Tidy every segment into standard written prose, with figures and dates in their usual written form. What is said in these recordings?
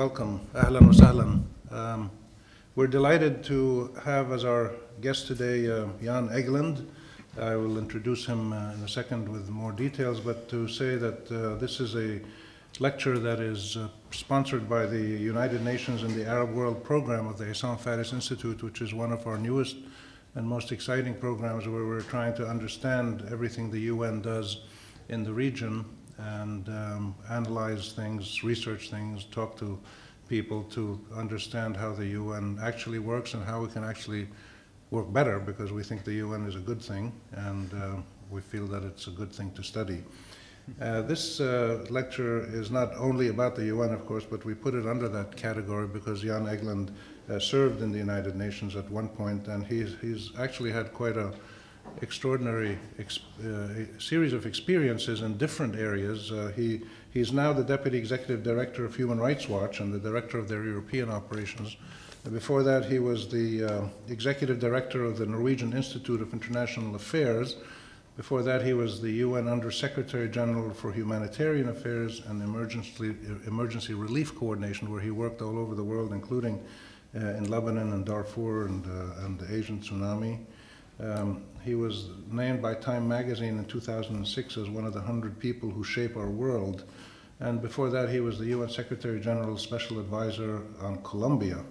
welcome. Ahlan wa sahlan. We're delighted to have as our guest today Jan Egeland. I will introduce him in a second with more details, but to say that this is a lecture that is sponsored by the United Nations and the Arab World program of the Issam Faris Institute, which is one of our newest and most exciting programs where we're trying to understand everything the UN does in the region and analyze things, research things, talk to people to understand how the UN actually works and how we can actually work better, because we think the UN is a good thing and we feel that it's a good thing to study. This lecture is not only about the UN, of course, but we put it under that category because Jan Egeland served in the United Nations at one point, and he's actually had quite a extraordinary series of experiences in different areas. He's now the Deputy Executive Director of Human Rights Watch and the Director of their European operations. Before that, he was the Executive Director of the Norwegian Institute of International Affairs. Before that, he was the UN Under-Secretary General for Humanitarian Affairs and Emergency Relief Coordination, where he worked all over the world, including in Lebanon and Darfur and the Asian Tsunami. He was named by Time magazine in 2006 as one of the 100 people who shape our world. And before that, he was the UN Secretary General's Special Advisor on Colombia,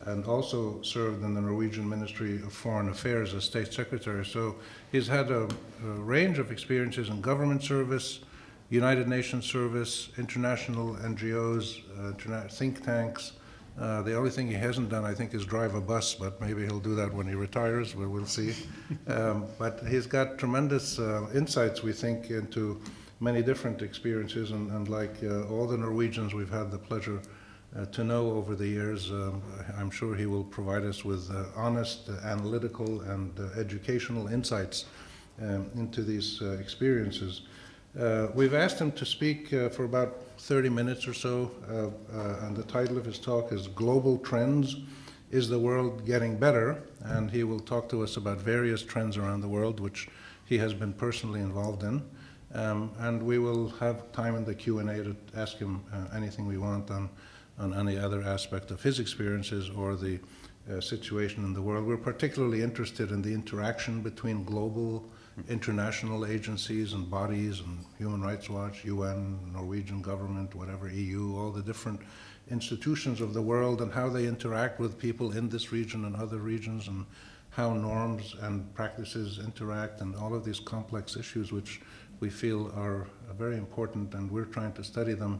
and also served in the Norwegian Ministry of Foreign Affairs as State Secretary. So he's had a range of experiences in government service, United Nations service, international NGOs, think tanks. The only thing he hasn't done, I think, is drive a bus, but maybe he'll do that when he retires, but we'll see. But he's got tremendous insights, we think, into many different experiences, and like all the Norwegians we've had the pleasure to know over the years, I'm sure he will provide us with honest, analytical, and educational insights into these experiences. We've asked him to speak for about 30 minutes or so, and the title of his talk is Global Trends, Is the World Getting Better? And he will talk to us about various trends around the world, which he has been personally involved in. And we will have time in the Q&A to ask him anything we want on any other aspect of his experiences or the situation in the world. We're particularly interested in the interaction between global international agencies and bodies and Human Rights Watch, UN, Norwegian government, whatever, EU, all the different institutions of the world, and how they interact with people in this region and other regions, and how norms and practices interact, and all of these complex issues which we feel are very important, and we're trying to study them.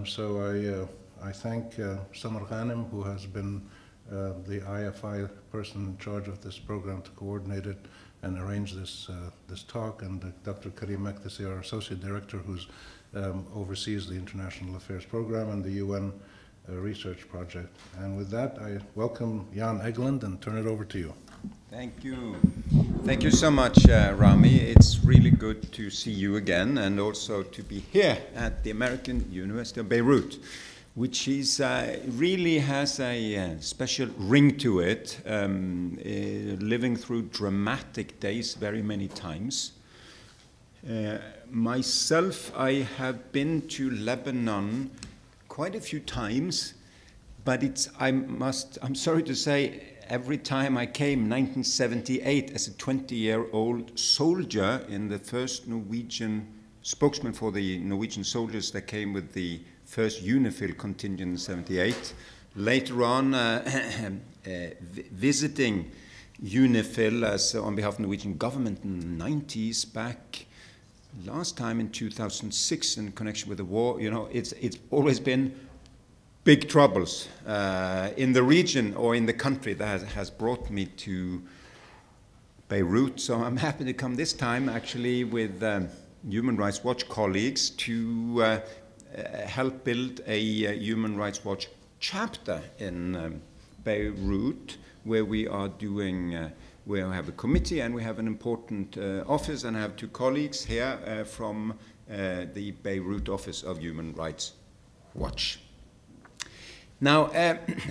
So I thank Samar Ghanem, who has been the IFI person in charge of this program to coordinate it and arrange this talk, and Dr. Karim Mekdisi, our Associate Director, who oversees the International Affairs Program and the UN Research Project. And with that, I welcome Jan Egeland and turn it over to you. Thank you. Thank you so much, Rami. It's really good to see you again, and also to be here at the American University of Beirut, which is really has a special ring to it, living through dramatic days very many times. Myself, I have been to Lebanon quite a few times, but I'm sorry to say, every time I came, 1978, as a 20-year-old soldier in the first Norwegian spokesman for the Norwegian soldiers that came with the first UNIFIL contingent in 78. Later on, visiting UNIFIL as on behalf of the Norwegian government in the 90s, back last time in 2006 in connection with the war. You know, it's always been big troubles in the region or in the country that has brought me to Beirut. So I'm happy to come this time, actually, with Human Rights Watch colleagues to help build a Human Rights Watch chapter in Beirut, where we are doing, we have a committee and we have an important office, and I have two colleagues here from the Beirut office of Human Rights Watch. Now,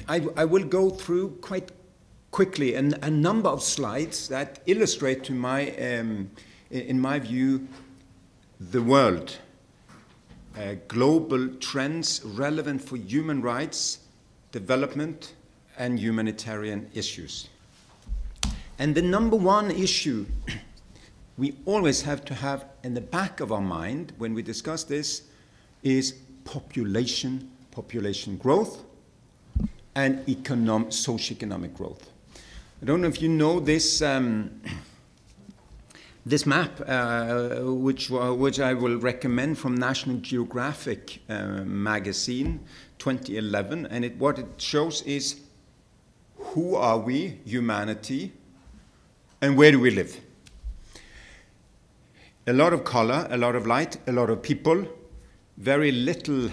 I will go through quite quickly a number of slides that illustrate, to in my view, the world global trends relevant for human rights, development, and humanitarian issues. And the number one issue we always have to have in the back of our mind when we discuss this is population growth, and socioeconomic growth. I don't know if you know this this map, which I will recommend from National Geographic magazine, 2011, and what it shows is who are we, humanity, and where do we live? A lot of color, a lot of light, a lot of people, very little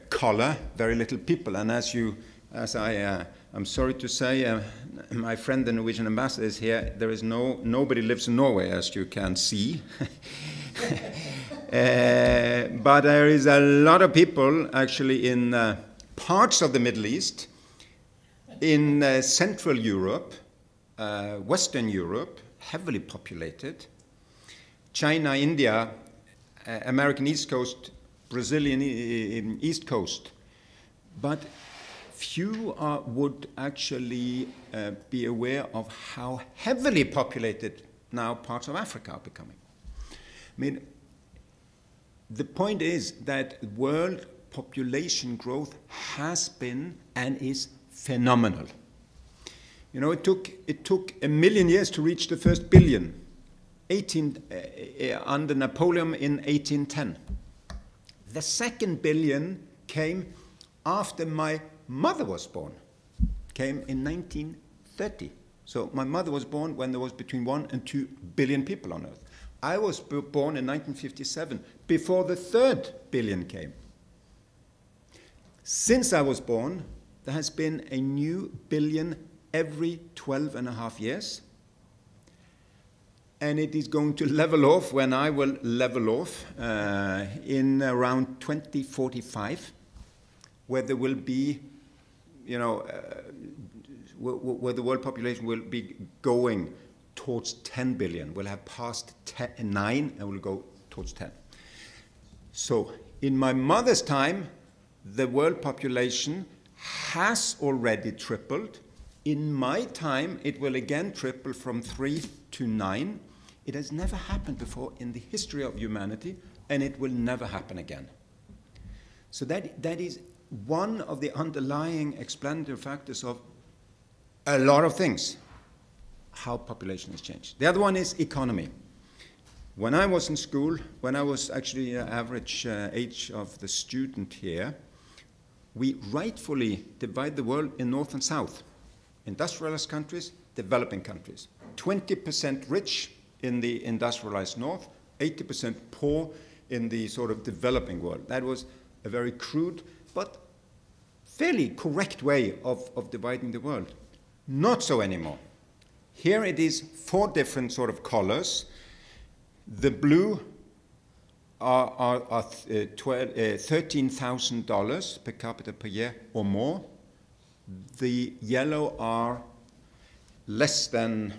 color, very little people. And I'm sorry to say, my friend, the Norwegian ambassador, is here. There is nobody lives in Norway, as you can see. But there is a lot of people actually in parts of the Middle East, in Central Europe, Western Europe, heavily populated, China, India, American East Coast, Brazilian East Coast. But few would actually be aware of how heavily populated now parts of Africa are becoming. I mean, the point is that world population growth has been and is phenomenal. You know, it took 1 million years to reach the first billion, under Napoleon in 1810. The second billion came after my mother was born, came in 1930. So my mother was born when there was between 1 and 2 billion people on Earth. I was born in 1957, before the third billion came. Since I was born, there has been a new billion every 12.5 years. And it is going to level off when I will level off in around 2045, where there will be, you know, where the world population will be going towards 10 billion. We'll have passed 9 and we'll go towards 10. So in my mother's time, the world population has already tripled. In my time, it will again triple from 3 to 9. It has never happened before in the history of humanity, and it will never happen again. So that is one of the underlying explanatory factors of a lot of things, how population has changed. The other one is economy. When I was in school, when I was actually the average age of the student here, we rightfully divide the world in north and south. Industrialized countries, developing countries. 20% rich in the industrialized north, 80% poor in the sort of developing world. That was a very crude but fairly correct way of dividing the world. Not so anymore. Here it is 4 different sort of colors. The blue are $13,000 per capita per year or more. The yellow are less than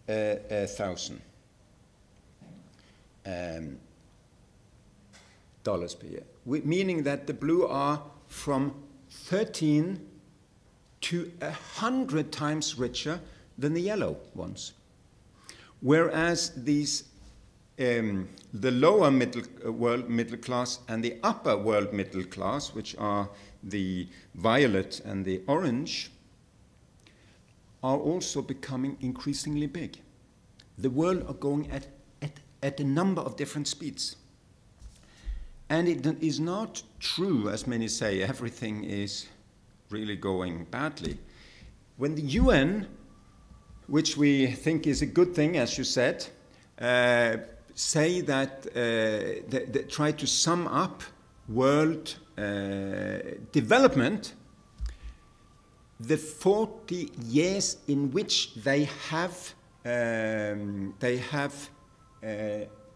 $1,000 per year, meaning that the blue are from 13 to 100 times richer than the yellow ones. Whereas these, the lower world middle class and the upper world middle class, which are the violet and the orange, are also becoming increasingly big. The world are going at a number of different speeds. And it is not true, as many say, everything is really going badly. When the UN, which we think is a good thing, as you said, say that they try to sum up world development, the 40 years in which they have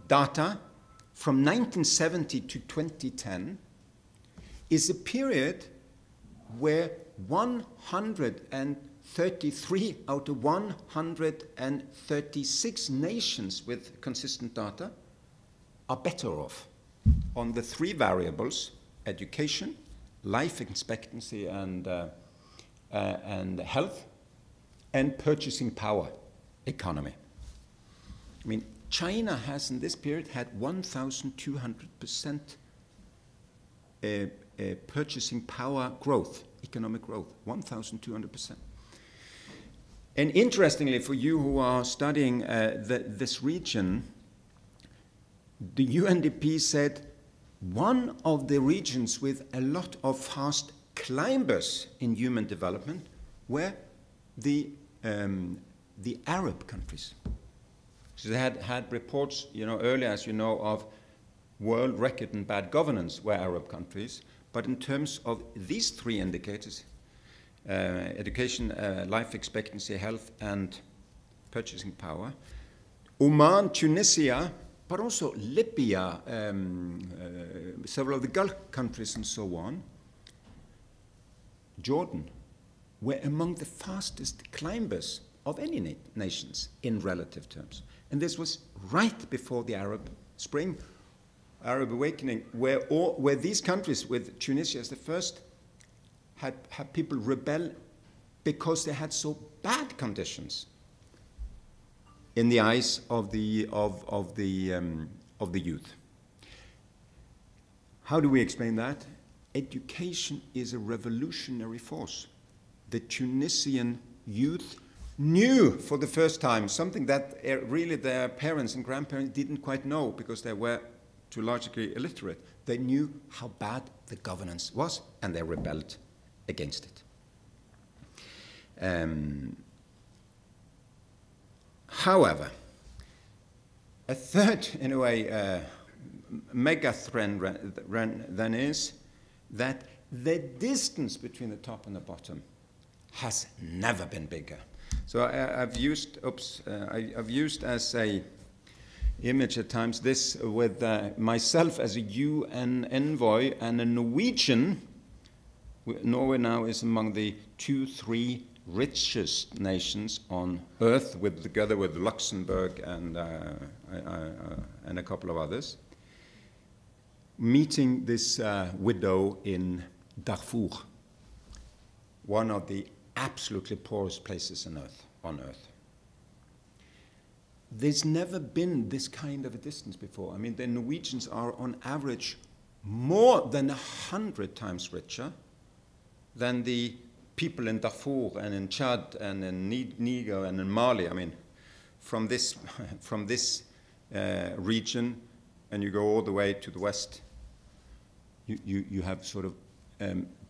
data from 1970 to 2010 is a period where 133 out of 136 nations with consistent data are better off. on the three variables: education, life expectancy, and health, and purchasing power, economy. I mean, China has in this period had 1,200% purchasing power growth, economic growth, 1,200%. And interestingly, for you who are studying this region, the UNDP said one of the regions with a lot of fast climbers in human development were the Arab countries. So they had reports, earlier, as you know, of world record in bad governance were Arab countries. But in terms of these three indicators, education, life expectancy, health, and purchasing power, Oman, Tunisia, but also Libya, several of the Gulf countries and so on, Jordan, were among the fastest climbers of any nations in relative terms. And this was right before the Arab Spring, Arab Awakening, where these countries, with Tunisia as the first, had people rebel because they had so bad conditions in the eyes of the youth. How do we explain that? Education is a revolutionary force. The Tunisian youth knew for the first time something that really their parents and grandparents didn't quite know because they were to a large degree illiterate. They knew how bad the governance was, and they rebelled against it. However, a third, in a way, mega trend then is that the distance between the top and the bottom has never been bigger. So I've used as a image at times this with myself as a UN envoy and a Norwegian. Norway now is among the 2-3 richest nations on earth, together with Luxembourg and a couple of others, meeting this widow in Darfur, one of the absolutely poorest places on earth. There's never been this kind of a distance before. I mean, the Norwegians are on average more than 100 times richer than the people in Darfur and in Chad and in Niger and in Mali. I mean, from this region, and you go all the way to the west, you have sort of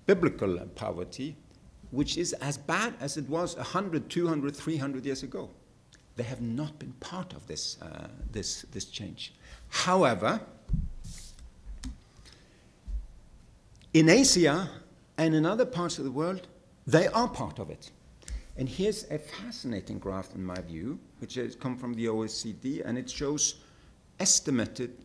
biblical poverty, which is as bad as it was 100, 200, 300 years ago. They have not been part of this change. However, in Asia and in other parts of the world, they are part of it. And here's a fascinating graph, in my view, which has come from the OECD, and it shows estimated,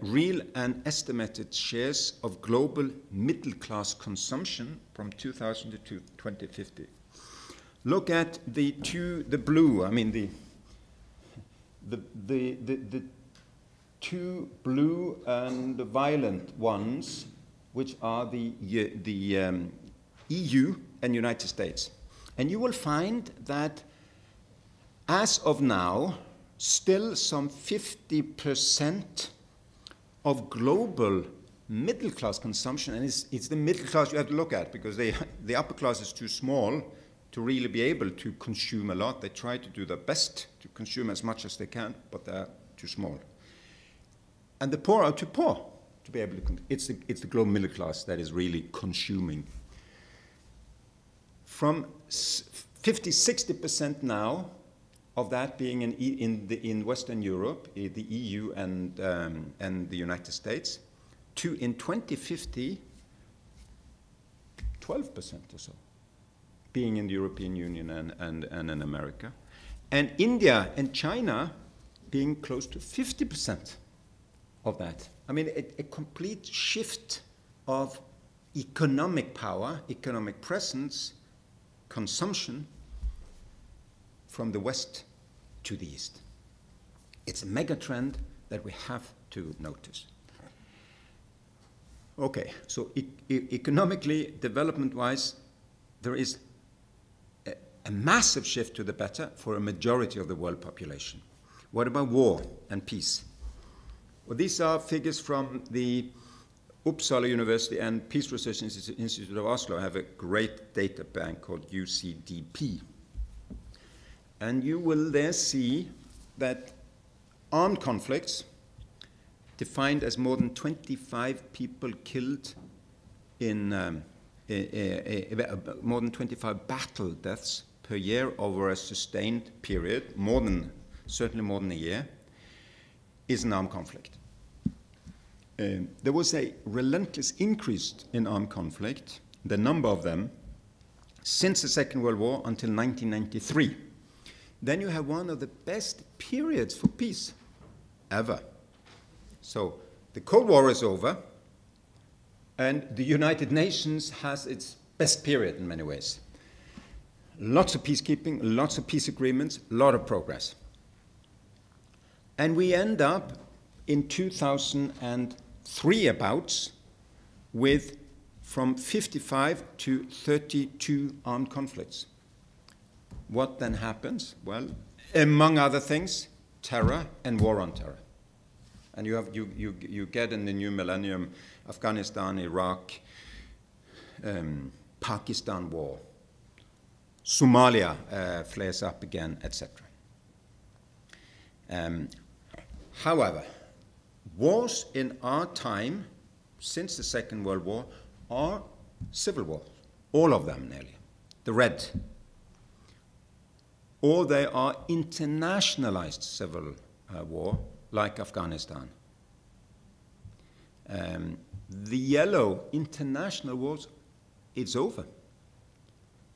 real and estimated shares of global middle-class consumption from 2000 to 2050. Look at the blue. I mean, the two blue and the violet ones, which are the EU and United States. And you will find that as of now, still some 50% of global middle-class consumption, and it's the middle class you have to look at, because the upper class is too small to really be able to consume a lot. They try to do their best to consume as much as they can, but they're too small. And the poor are too poor to be able to consume. It's the global middle class that is really consuming. From 50-60% now of that being in Western Europe, the EU and the United States, to in 2050, 12% or so being in the European Union and in America, and India and China being close to 50% of that. I mean, a complete shift of economic power, economic presence, consumption from the West to the East. It's a mega trend that we have to notice. Okay, so economically, development-wise, there is a massive shift to the better for a majority of the world population. What about war and peace? Well, these are figures from the Uppsala University and Peace Research Institute of Oslo have a great data bank called UCDP. And you will there see that armed conflicts, defined as more than 25 people killed in more than 25 battle deaths per year over a sustained period, certainly more than a year, is an armed conflict. There was a relentless increase in armed conflict, the number of them, since the Second World War until 1993. Then you have one of the best periods for peace ever. So the Cold War is over, and the United Nations has its best period in many ways. Lots of peacekeeping, lots of peace agreements, a lot of progress. And we end up in 2003 abouts with from 55 to 32 armed conflicts. What then happens? Well, among other things, terror and war on terror. And you get in the new millennium Afghanistan, Iraq, Pakistan war, Somalia flares up again, etc. However, wars in our time, since the Second World War, are civil wars, all of them nearly, the red. Or they are internationalized civil war, like Afghanistan. The yellow international wars, it's over.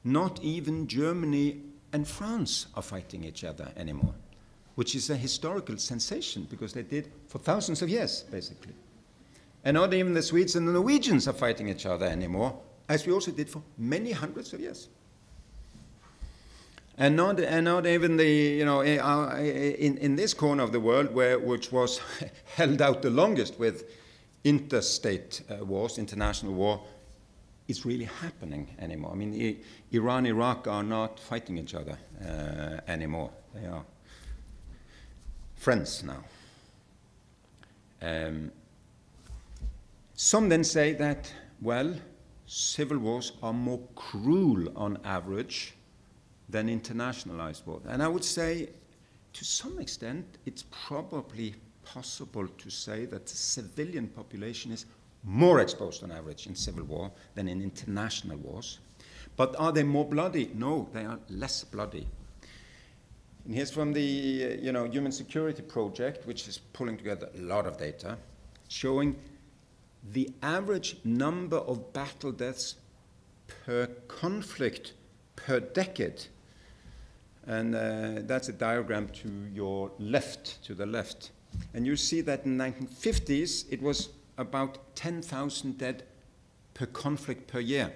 Not even Germany and France are fighting each other anymore, which is a historical sensation because they did for thousands of years, basically. And not even the Swedes and the Norwegians are fighting each other anymore, as we also did for many hundreds of years. And not even the, in this corner of the world, which was held out the longest with interstate wars, international war, is really happening anymore. I mean, Iran, Iraq are not fighting each other anymore. They are friends now. Some then say that, well, civil wars are more cruel on average than internationalized wars. And I would say, to some extent, it's probably possible to say that the civilian population is more exposed on average in civil war than in international wars. But are they more bloody? No, they are less bloody. And here's from the Human Security Project, which is pulling together a lot of data, showing the average number of battle deaths per conflict per decade. And that's a diagram to your left, to the left. And you see that in the 1950s, it was about 10,000 dead per conflict per year.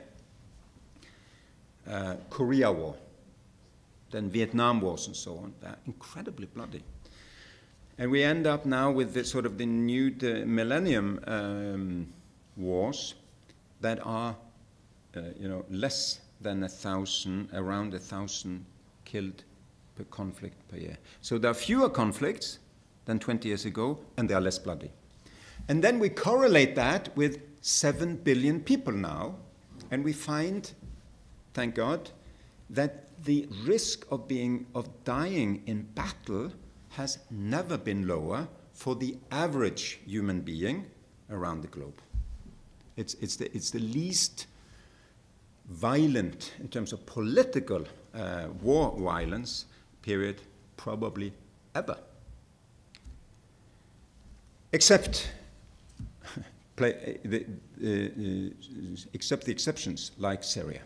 Korea War, then Vietnam Wars and so on. They're incredibly bloody. And we end up now with the sort of the new millennium wars that are, less than 1,000, around 1,000 killed per conflict per year. So there are fewer conflicts than 20 years ago, and they are less bloody. And then we correlate that with 7 billion people now, and we find, thank God, that the risk of dying in battle has never been lower for the average human being around the globe. It's the least violent in terms of political war violence period probably ever. Except except the exceptions like Syria.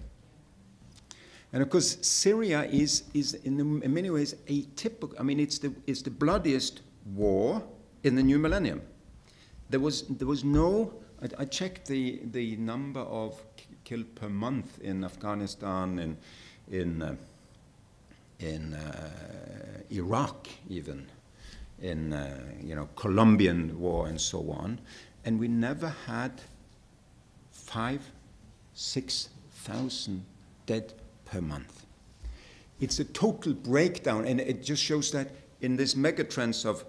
And of course, Syria is in many ways atypical. I mean, it's the bloodiest war in the new millennium. There was no. I checked the number of killed per month in Afghanistan, in Iraq, even in Colombian war and so on, and we never had 6,000 dead per month. It's a total breakdown, and it just shows that in this megatrends of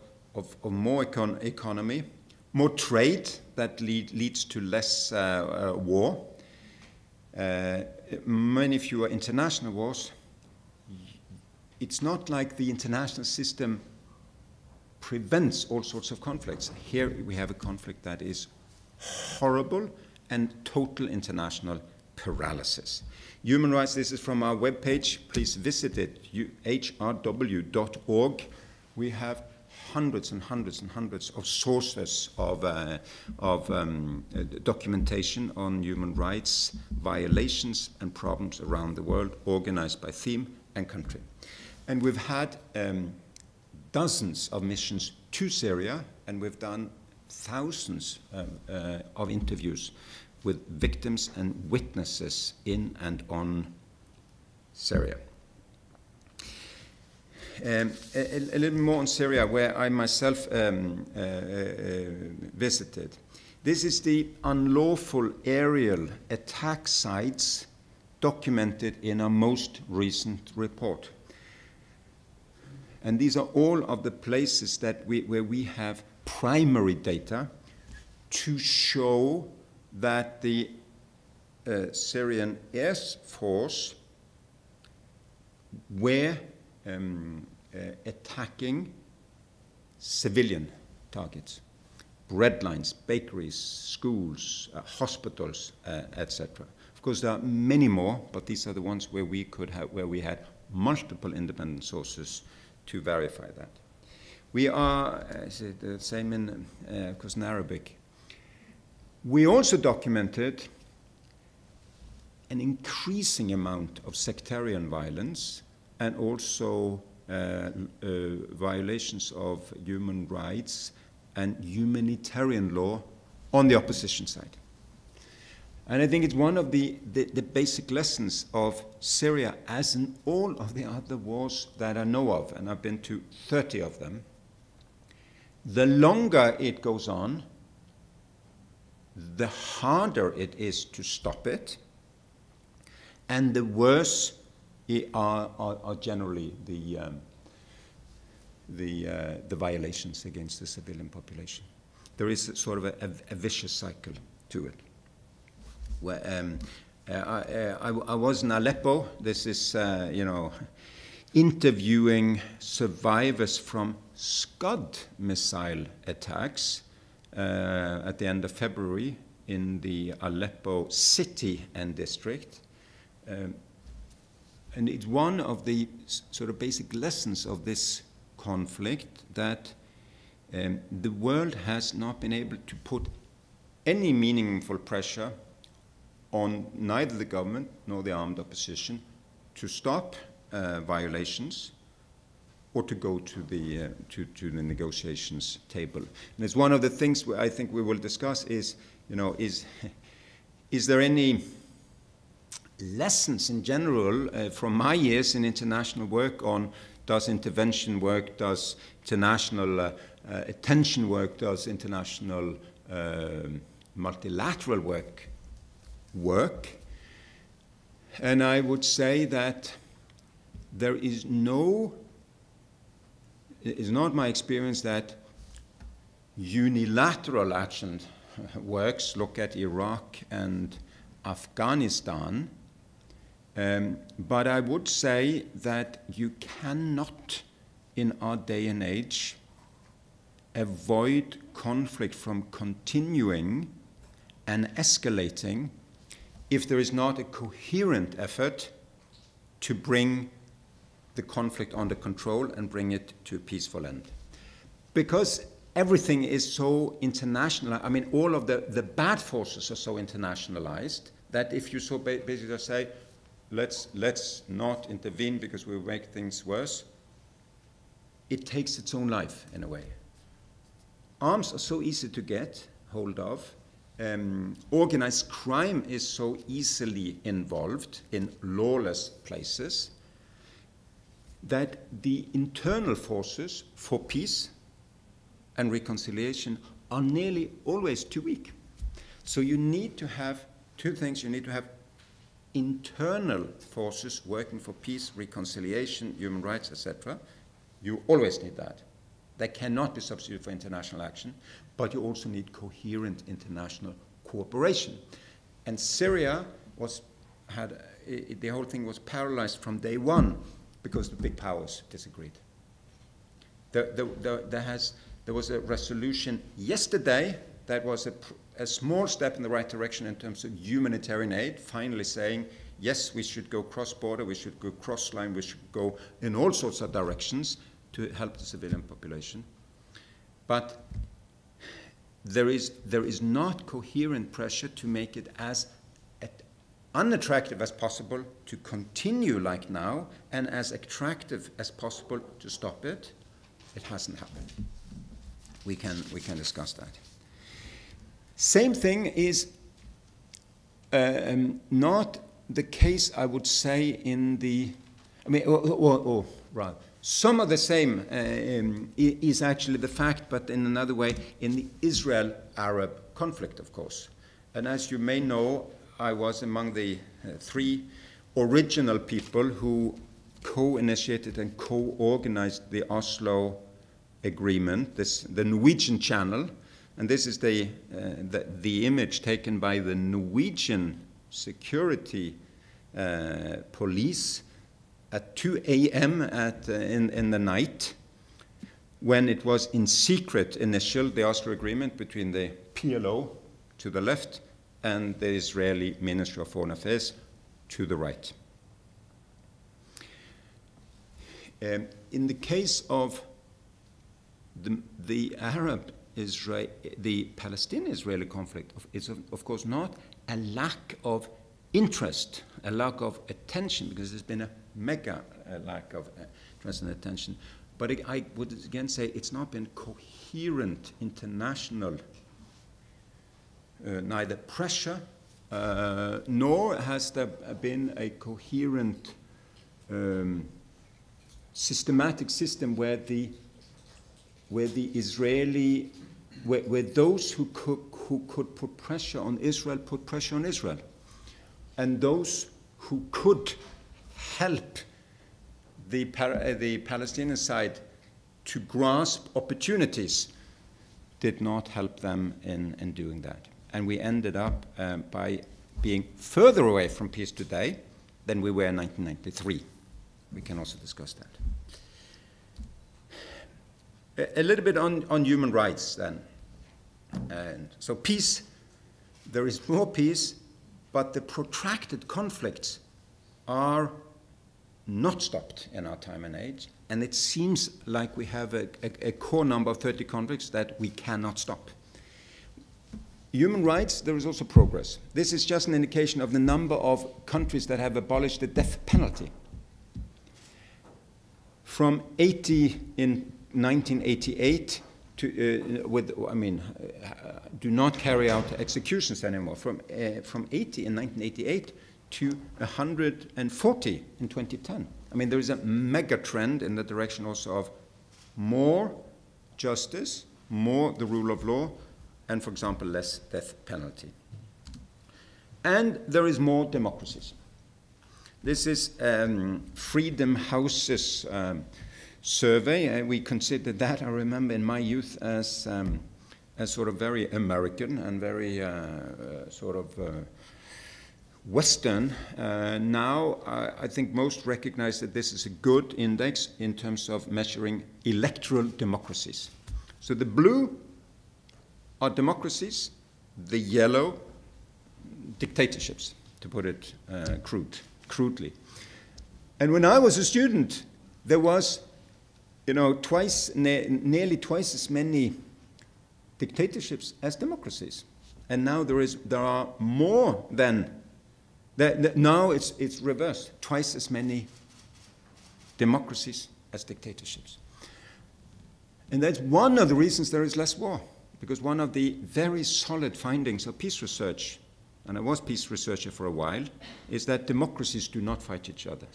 more economy, more trade that leads to less war, many fewer international wars. It's not like the international system prevents all sorts of conflicts. Here we have a conflict that is horrible and total international paralysis. Human rights, this is from our webpage. Please visit it, hrw.org. We have hundreds and hundreds and hundreds of sources of documentation on human rights violations and problems around the world, organized by theme and country. And we've had dozens of missions to Syria, and we've done thousands of interviews with victims and witnesses in and on Syria. A little more on Syria, where I myself visited. This is the unlawful aerial attack sites documented in our most recent report. And these are all of the places that where we have primary data to show that the Syrian Air Force were attacking civilian targets, breadlines, bakeries, schools, hospitals, etc. Of course, there are many more, but these are the ones where we had multiple independent sources to verify that. We are, the same in, of course, in Arabic. We also documented an increasing amount of sectarian violence and also violations of human rights and humanitarian law on the opposition side. And I think it's one of the basic lessons of Syria, as in all of the other wars that I know of, and I've been to 30 of them. The longer it goes on, the harder it is to stop it, and the worse are generally the violations against the civilian population. There is sort of a vicious cycle to it. Where, I was in Aleppo. This is, interviewing survivors from Scud missile attacks at the end of February in the Aleppo city and district. And it's one of the sort of basic lessons of this conflict that the world has not been able to put any meaningful pressure on neither the government nor the armed opposition to stop violations or to go to the negotiations table. And it's one of the things I think we will discuss is, is there any lessons in general from my years in international work on does intervention work, does international attention work, does international multilateral work? And I would say that there is it's not my experience that unilateral action works. Look at Iraq and Afghanistan. But I would say that you cannot, in our day and age, avoid conflict from continuing and escalating if there is not a coherent effort to bring the conflict under control and bring it to a peaceful end. Because everything is so international, I mean, all of the bad forces are so internationalized that if you so basically say, let's not intervene because we will make things worse, it takes its own life in a way. Arms are so easy to get hold of. Organized crime is so easily involved in lawless places that the internal forces for peace and reconciliation are nearly always too weak. So you need to have two things. You need to have internal forces working for peace, reconciliation, human rights, etc. You always need that. They cannot be substituted for international action, but you also need coherent international cooperation. And Syria the whole thing was paralyzed from day one because the big powers disagreed. There was a resolution yesterday that was a small step in the right direction in terms of humanitarian aid, finally saying, yes, we should go cross-border, we should go cross-line, we should go in all sorts of directions to help the civilian population. But there is not coherent pressure to make it as unattractive as possible to continue like now, and as attractive as possible to stop it. It hasn't happened. We can discuss that. Same thing is not the case, I would say, in the, right. Some of the same is actually the fact, but in another way, in the Israel-Arab conflict, of course. And as you may know, I was among the three original people who co-initiated and co-organized the Oslo Agreement, the Norwegian channel. And this is the image taken by the Norwegian security police at 2 a.m. in the night, when it was in secret the Oslo Agreement between the PLO to the left and the Israeli Ministry of Foreign Affairs to the right. In the case of the Palestinian-Israeli conflict, it's of course not a lack of interest, a lack of attention, because there's been a mega lack of interest and attention. But I would again say it's not been coherent international neither pressure nor has there been a coherent systematic system where those who could put pressure on Israel put pressure on Israel, and those who could help the Palestinian side to grasp opportunities did not help them in doing that. And we ended up by being further away from peace today than we were in 1993. We can also discuss that. A little bit on human rights then. And so peace, there is more peace, but the protracted conflicts are not stopped in our time and age. And it seems like we have a core number of 30 conflicts that we cannot stop. Human rights, there is also progress. This is just an indication of the number of countries that have abolished the death penalty. From 80 in 1988 to, do not carry out executions anymore. From 80 in 1988 to 140 in 2010. I mean, there is a mega trend in the direction also of more justice, more the rule of law, and, for example, less death penalty. And there is more democracies. This is Freedom House's survey. We considered that, I remember in my youth, as sort of very American and very Western. Now, I think most recognize that this is a good index in terms of measuring electoral democracies. So the blue are democracies, the yellow, dictatorships, to put it crudely. And when I was a student, there was, nearly twice as many dictatorships as democracies. And now there are more than now it's reversed, twice as many democracies as dictatorships. And that's one of the reasons there is less war, because one of the very solid findings of peace research, and I was peace researcher for a while, is that democracies do not fight each other.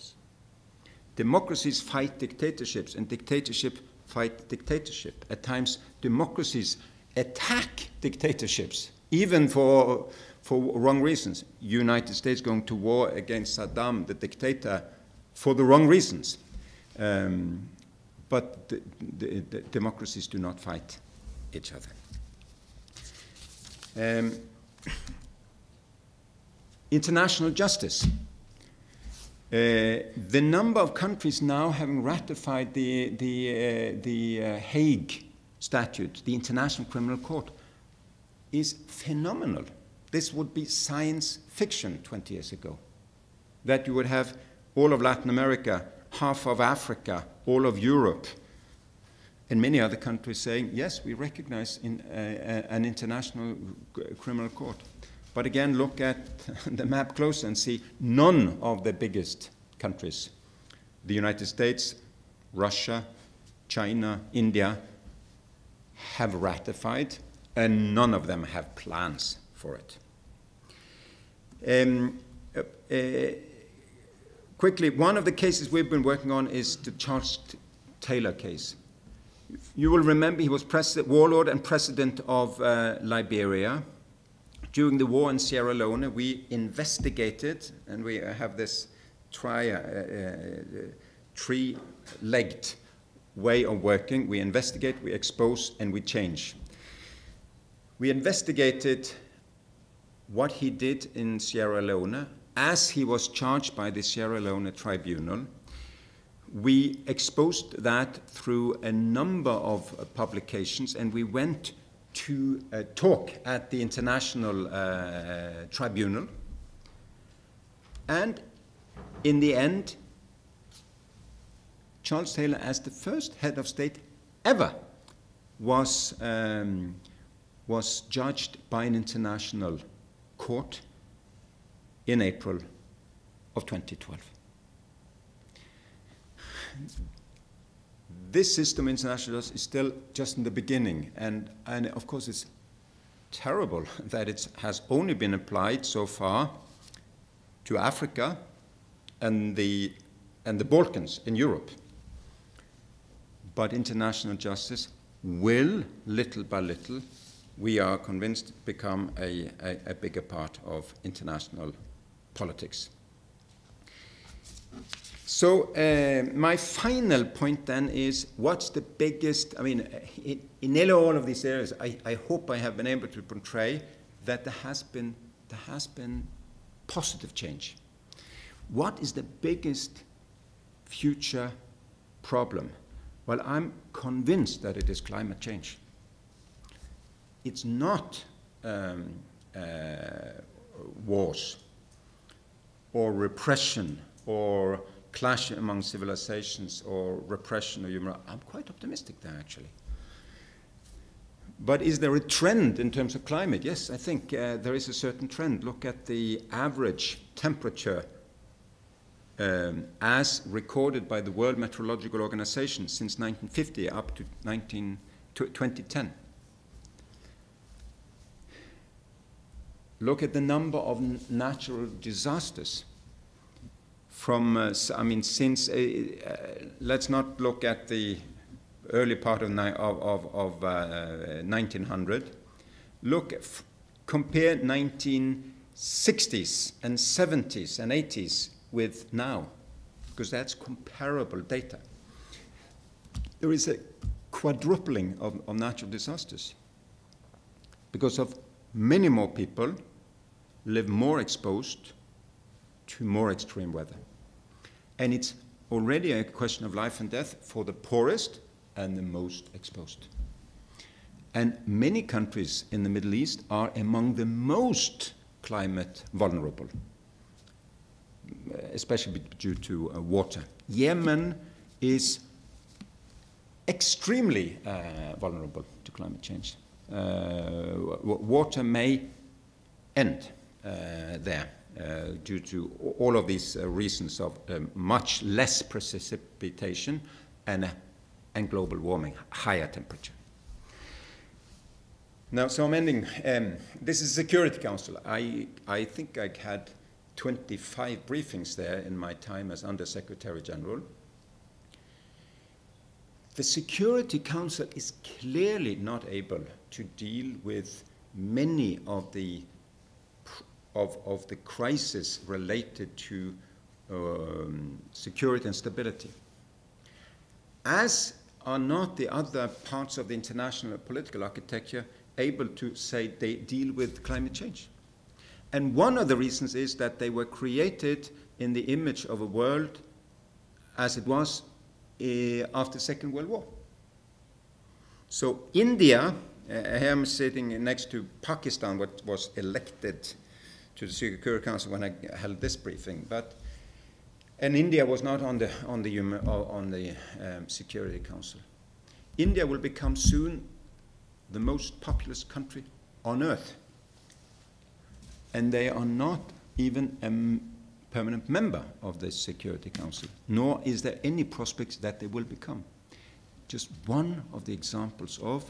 Democracies fight dictatorships, and dictatorship fight dictatorship. At times, democracies attack dictatorships, even for for wrong reasons. United States going to war against Saddam, the dictator, for the wrong reasons. But the democracies do not fight each other. International justice. The number of countries now having ratified the Hague Statute, the International Criminal Court, is phenomenal. This would be science fiction 20 years ago. That you would have all of Latin America, half of Africa, all of Europe, and many other countries saying, yes, we recognize an international criminal court. But again, look at the map closer and see none of the biggest countries, the United States, Russia, China, India, have ratified, and none of them have plans for it. Quickly, one of the cases we've been working on is the Charles Taylor case. You will remember he was warlord and president of Liberia. During the war in Sierra Leone, we investigated, and we have this three-legged way of working. We investigate, we expose, and we change. We investigated what he did in Sierra Leone as he was charged by the Sierra Leone tribunal. We exposed that through a number of publications, and we went to talk at the International Tribunal. And in the end, Charles Taylor, as the first head of state ever, was judged by an international court in April of 2012. This system, international justice, is still just in the beginning, and of course it's terrible that it has only been applied so far to Africa and the Balkans in Europe. But international justice will, little by little, we are convinced, become a bigger part of international politics. So my final point then is, what's the biggest, I mean, in nearly all of these areas, I hope I have been able to portray that there has been positive change. What is the biggest future problem? Well, I'm convinced that it is climate change. It's not wars or repression or clash among civilizations or repression or human. I'm quite optimistic there, actually. But is there a trend in terms of climate? Yes, I think there is a certain trend. Look at the average temperature as recorded by the World Meteorological Organization since 1950 up to 2010. Look at the number of natural disasters. From, since, let's not look at the early part of 1900. Compare 1960s and 70s and 80s with now, because that's comparable data. There is a quadrupling of natural disasters because of many more people live more exposed to more extreme weather. And it's already a question of life and death for the poorest and the most exposed. And many countries in the Middle East are among the most climate vulnerable, especially due to water. Yemen is extremely vulnerable to climate change. Water may end there due to all of these reasons of much less precipitation and global warming, higher temperature. Now, so I'm ending. This is Security Council. I think I had 25 briefings there in my time as Under-Secretary General. The Security Council is clearly not able to deal with many of the of the crisis related to security and stability, as are not the other parts of the international political architecture able to say they deal with climate change. And one of the reasons is that they were created in the image of a world as it was after the Second World War. So India, here I'm sitting next to Pakistan, what was elected to the Security Council when I held this briefing, and India was not on the Security Council. India will become soon the most populous country on earth, and they are not even a permanent member of the Security Council, nor is there any prospects that they will become. Just one of the examples of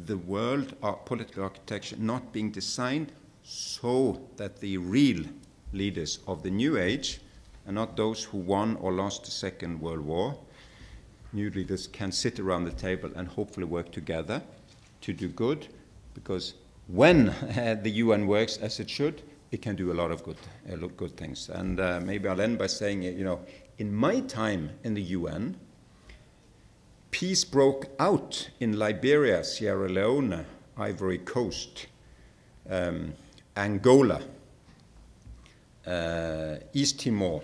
the world political architecture not being designed so that the real leaders of the new age, and not those who won or lost the Second World War, new leaders can sit around the table and hopefully work together to do good, because when the UN works as it should, it can do a lot of good things. And maybe I'll end by saying, in my time in the UN, peace broke out in Liberia, Sierra Leone, Ivory Coast, Angola, East Timor,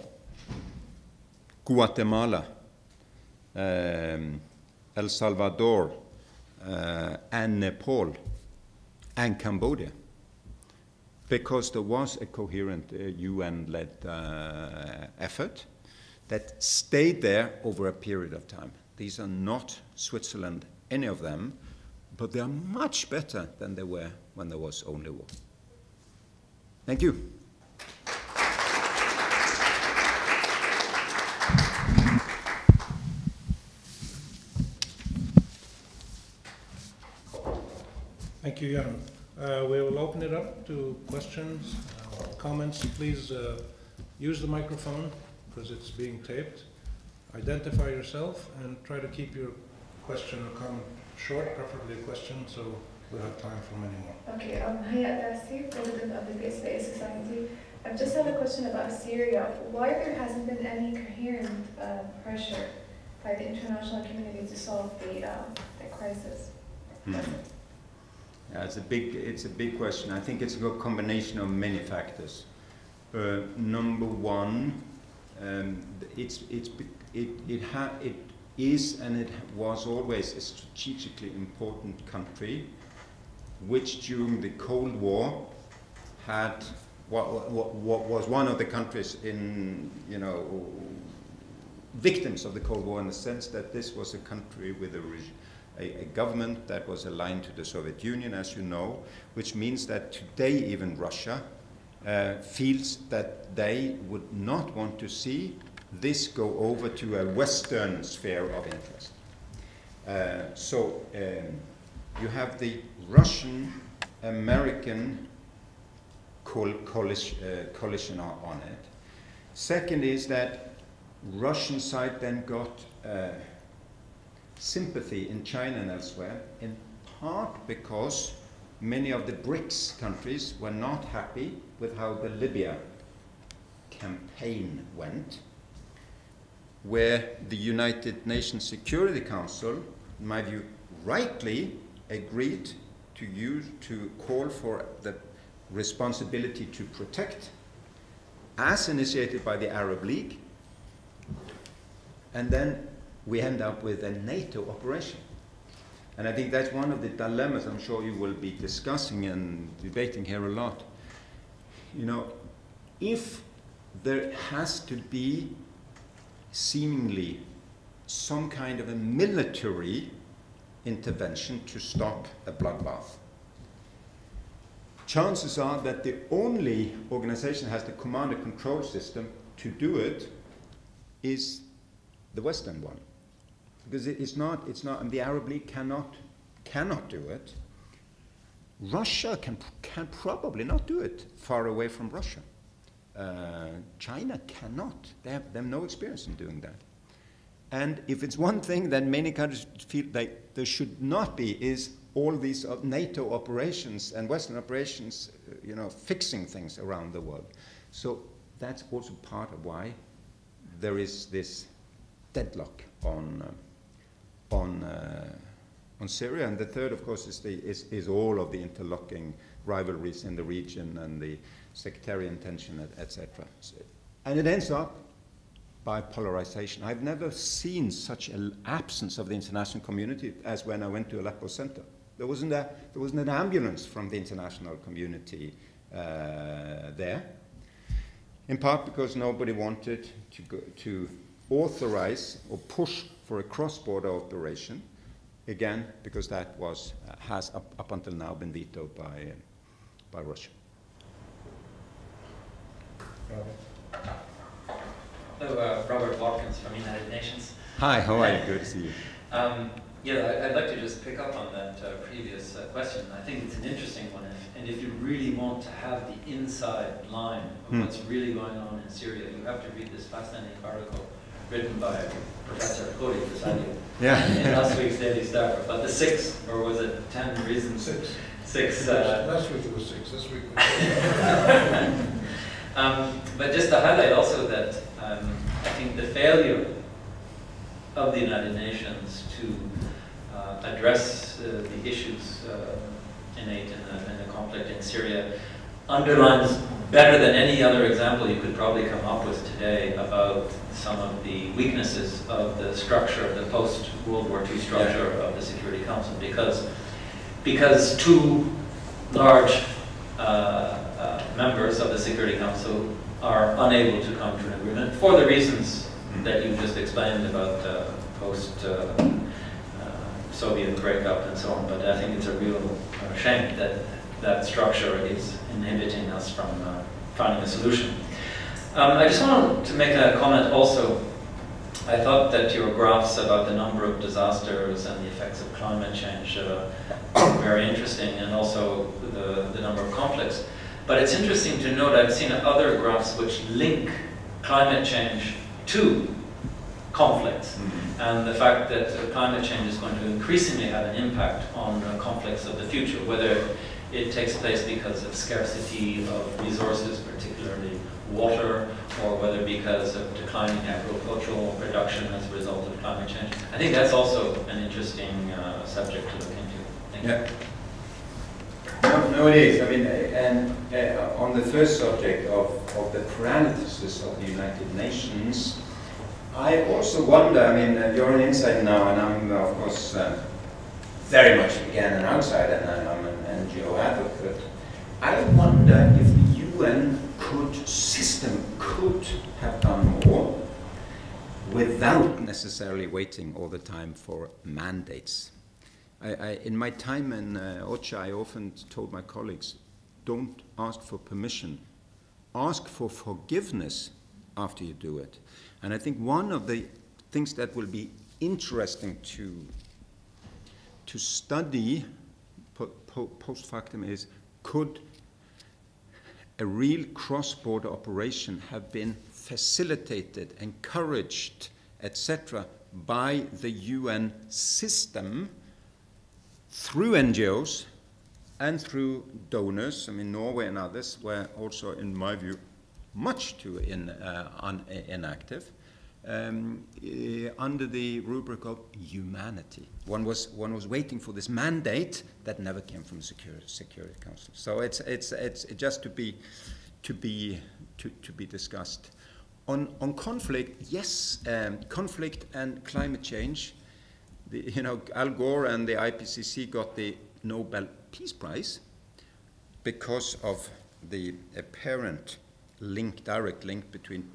Guatemala, El Salvador, and Nepal, and Cambodia, because there was a coherent UN-led effort that stayed there over a period of time. These are not Switzerland, any of them, but they are much better than they were when there was only war. Thank you. Thank you, Jan. We will open it up to questions, comments. Please use the microphone because it's being taped. Identify yourself and try to keep your question or comment short, preferably a question, so we'll have time for many more. Okay, Hayat Darcy, President of the Great Society. I've just had a question about Syria. Why there hasn't been any coherent pressure by the international community to solve the crisis? Yeah, it's a big question. I think it's a combination of many factors. Number one, it is and it was always a strategically important country, which during the Cold War had what was one of the countries in victims of the Cold War, in the sense that this was a country with a government that was aligned to the Soviet Union, as you know, which means that today even Russia feels that they would not want to see this go over to a Western sphere of interest. So you have the Russian-American coalition on it. Second is that Russian side then got sympathy in China and elsewhere, in part because many of the BRICS countries were not happy with how the Libya campaign went, where the United Nations Security Council, in my view, rightly agreed to call for the responsibility to protect, as initiated by the Arab League, and then we end up with a NATO operation. And I think that's one of the dilemmas I'm sure you will be discussing and debating here a lot. If there has to be seemingly some kind of a military intervention to stop a bloodbath, chances are that the only organization that has the command and control system to do it is the Western one. Because it's not, and the Arab League cannot do it. Russia can probably not do it far away from Russia. China cannot. They have no experience in doing that. And if it's one thing that many countries feel like there should not be, is all these NATO operations and Western operations, fixing things around the world. So that's also part of why there is this deadlock on Syria. And the third, of course, is all of the interlocking rivalries in the region and the sectarian tension, etc. And it ends up by polarization. I've never seen such an absence of the international community as when I went to Aleppo Center. There wasn't an ambulance from the international community there, in part because nobody wanted to authorize or push for a cross-border operation, again, because that has up until now been vetoed by Russia. Hello, Robert Watkins from United Nations. Hi, how are you? Good to see you. I'd like to just pick up on that previous question. I think it's an interesting one, and if you really want to have the inside line of what's really going on in Syria, you have to read this fascinating article written by Professor Khoury in last week's Daily Star about the 6, or was it 10 reasons? 6. Last week it was 6, this week it was but just to highlight also that I think the failure of the United Nations to address the issues innate in the conflict in Syria underlines better than any other example you could probably come up with today about some of the weaknesses of the structure, of the post-World War II structure of the Security Council, because two large members of the Security Council are unable to come to an agreement for the reasons that you just explained about post-Soviet breakup and so on. But I think it's a real shame that that structure is inhibiting us from finding a solution. I just wanted to make a comment also. I thought that your graphs about the number of disasters and the effects of climate change were very interesting, and also the number of conflicts. But it's interesting to note, I've seen other graphs which link climate change to conflicts, and the fact that climate change is going to increasingly have an impact on conflicts of the future, whether it takes place because of scarcity of resources, particularly water, or whether because of declining agricultural production as a result of climate change. I think that's also an interesting subject to look into. Thank you. No, it is. I mean, and on the first subject of the paralysis of the United Nations, I also wonder, I mean, you're an insider now, and I'm, of course, very much, again, an outsider, and I'm an NGO advocate. I wonder if the UN system could have done more without necessarily waiting all the time for mandates. In my time in OCHA, I often told my colleagues, don't ask for permission, ask for forgiveness after you do it. And I think one of the things that will be interesting to study post factum is, could a real cross-border operation have been facilitated, encouraged, etc., by the UN system through NGOs and through donors? I mean, Norway and others were also, in my view, much too inactive, under the rubric of humanity. One was waiting for this mandate that never came from the Security Council. So it's just to be discussed. On conflict, yes, conflict and climate change. Al Gore and the IPCC got the Nobel Peace Prize because of the apparent direct link between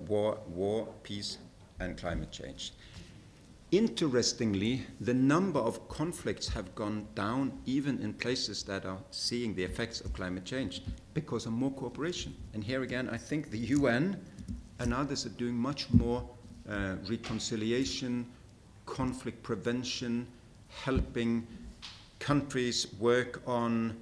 war, peace, and climate change. Interestingly, the number of conflicts have gone down even in places that are seeing the effects of climate change because of more cooperation. And here again, I think the UN and others are doing much more reconciliation, conflict prevention, helping countries work on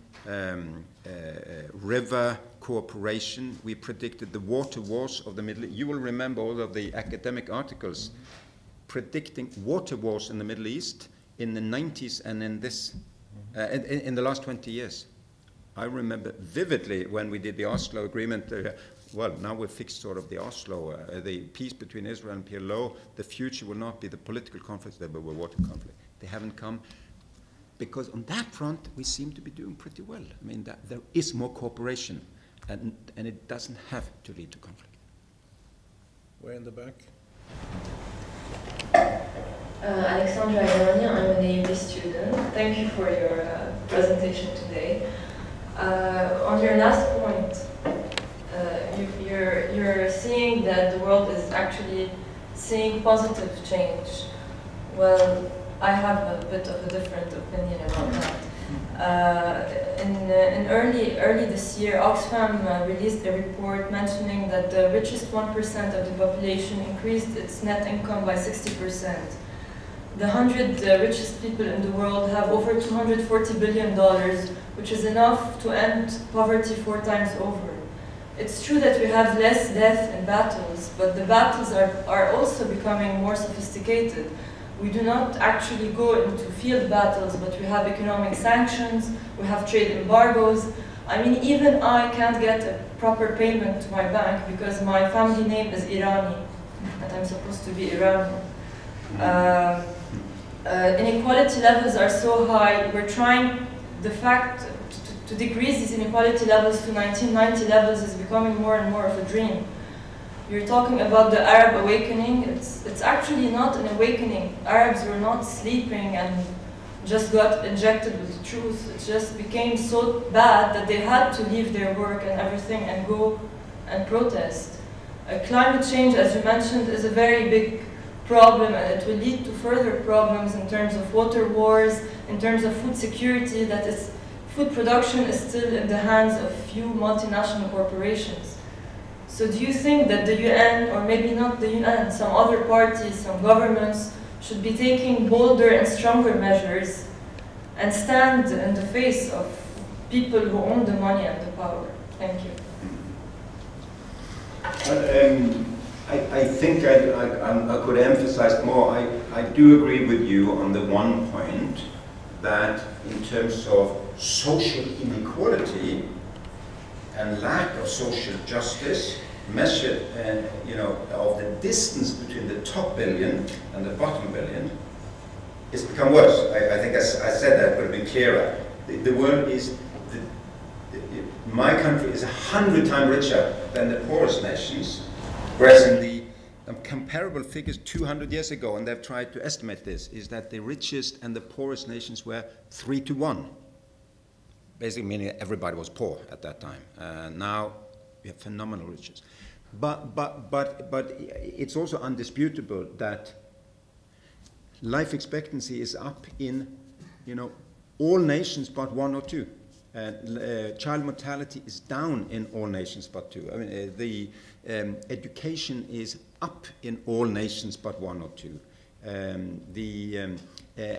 river cooperation. We predicted the water wars of the Middle East. You will remember all of the academic articles predicting water wars in the Middle East in the 90s and in this, in the last 20 years. I remember vividly when we did the Oslo agreement, well, now we've fixed sort of the Oslo, the peace between Israel and PLO. The future will not be the political conflicts, they will be water conflict. They haven't come, because on that front, we seem to be doing pretty well. I mean, there is more cooperation, and it doesn't have to lead to conflict. Way in the back. Alexandra Irani, I'm an AUB student. Thank you for your presentation today. On your last point, you're seeing that the world is actually seeing positive change. Well, I have a bit of a different opinion about that. In early this year, Oxfam released a report mentioning that the richest 1% of the population increased its net income by 60%. The 100 richest people in the world have over $240 billion, which is enough to end poverty 4 times over. It's true that we have less death in battles, but the battles are also becoming more sophisticated. We do not actually go into field battles, but we have economic sanctions, we have trade embargoes. I mean, even I can't get a proper payment to my bank because my family name is Irani, and I'm supposed to be Iranian. Inequality levels are so high, we're trying, the fact to decrease these inequality levels to 1990 levels is becoming more and more of a dream. You're talking about the Arab awakening. It's actually not an awakening. Arabs were not sleeping and just got injected with the truth. It just became so bad that they had to leave their work and everything and go and protest. Climate change, as you mentioned, is a very big problem, and it will lead to further problems in terms of water wars, in terms of food security, that is, food production is still in the hands of few multinational corporations. So do you think that the UN, or maybe not the UN, some other parties, some governments, should be taking bolder and stronger measures and stand in the face of people who own the money and the power? Thank you. I think I could emphasize more. I do agree with you on the one point that in terms of social inequality and lack of social justice, measured, of the distance between the top billion and the bottom billion, it's become worse. I think I said that, but it'll be clearer. The world is, my country is 100 times richer than the poorest nations, whereas in the comparable figures 200 years ago, and they've tried to estimate this, is that the richest and the poorest nations were 3 to 1. Basically meaning everybody was poor at that time. Now we have phenomenal riches. But it's also undisputable that life expectancy is up in, all nations but 1 or 2. Child mortality is down in all nations but 2. I mean, the education is up in all nations but 1 or 2. The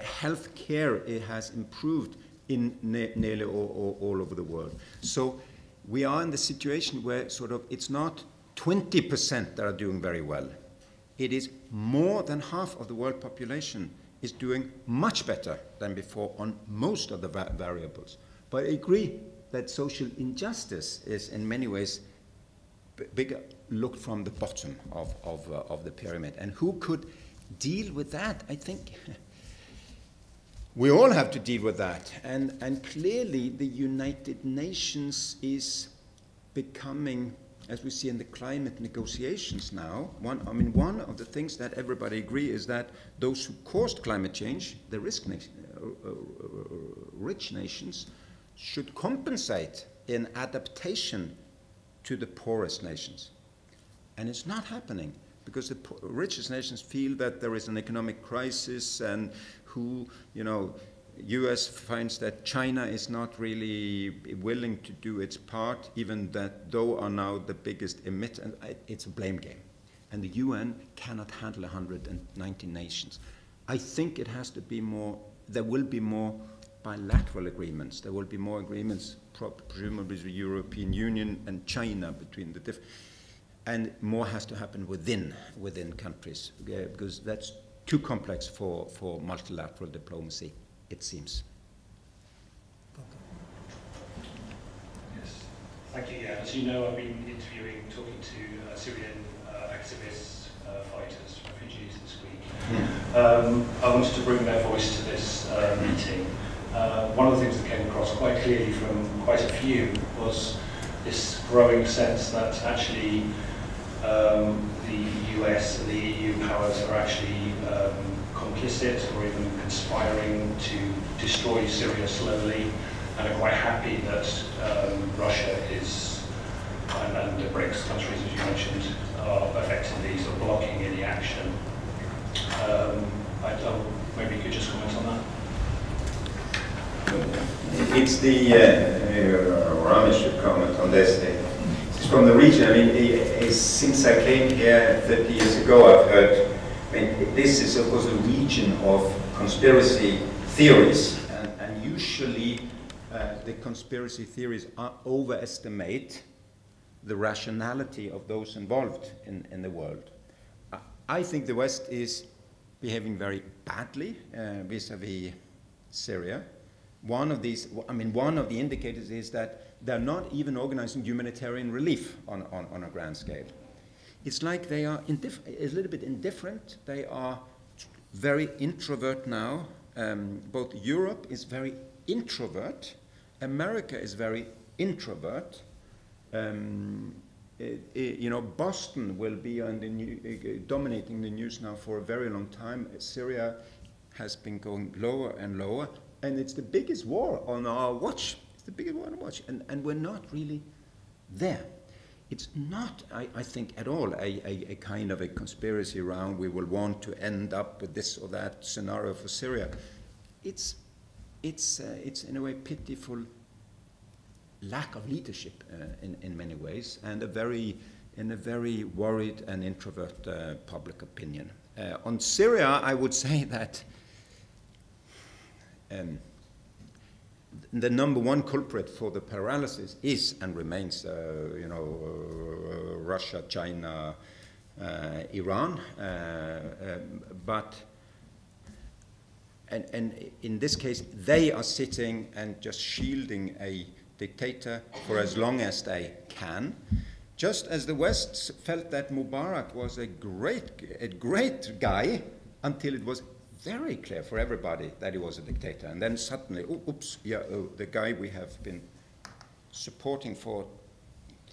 health care has improved in nearly all over the world. So we are in the situation where sort of it's not 20% that are doing very well. It is more than half of the world population is doing much better than before on most of the variables. But I agree that social injustice is in many ways bigger looked from the bottom of the pyramid. And who could deal with that? I think we all have to deal with that. And clearly the United Nations is becoming, as we see in the climate negotiations now, one of the things that everybody agree is that those who caused climate change, the rich nations, should compensate in adaptation to the poorest nations. And it's not happening because the richest nations feel that there is an economic crisis, and US finds that China is not really willing to do its part, even that though are now the biggest emitter. It's a blame game. And the UN cannot handle 190 nations. I think it has to be more, there will be more bilateral agreements. There will be more agreements, presumably the European Union and China between the and more has to happen within countries, because that's too complex for multilateral diplomacy, it seems. Yes, thank you. Yeah, as you know, I've been talking to Syrian activists, fighters, refugees this week. I wanted to bring their voice to this meeting. One of the things that came across quite clearly from quite a few was this growing sense that actually the US and the EU powers are actually complicit or even conspiring to destroy Syria slowly, and are quite happy that Russia is, and the BRICS countries, as you mentioned, are effectively sort of blocking any action. Maybe you could just comment on that. It's the, Rami should comment on this. It's from the region. I mean, since I came here 30 years ago, I've heard, I mean, this is of course a region of conspiracy theories, and usually the conspiracy theories overestimate the rationality of those involved in the world. I think the West is behaving very badly vis-a-vis Syria. One of the indicators is that they're not even organizing humanitarian relief on a grand scale. It's like they are a little bit indifferent. They are very introvert now. Both Europe is very introvert. America is very introvert. Boston will be on the dominating the news now for a very long time. Syria has been going lower and lower. And it's the biggest war on our watch. It's the biggest war on our watch. And we're not really there. It's not, I think, at all a kind of a conspiracy around we will want to end up with this or that scenario for Syria. It's in a way pitiful lack of leadership in many ways, and in a very worried and introvert public opinion. On Syria, I would say that the number one culprit for the paralysis is and remains, Russia, China, Iran. But in this case, they are sitting and just shielding a dictator for as long as they can, just as the West felt that Mubarak was a great guy until it was very clear for everybody that he was a dictator. And then suddenly, the guy we have been supporting for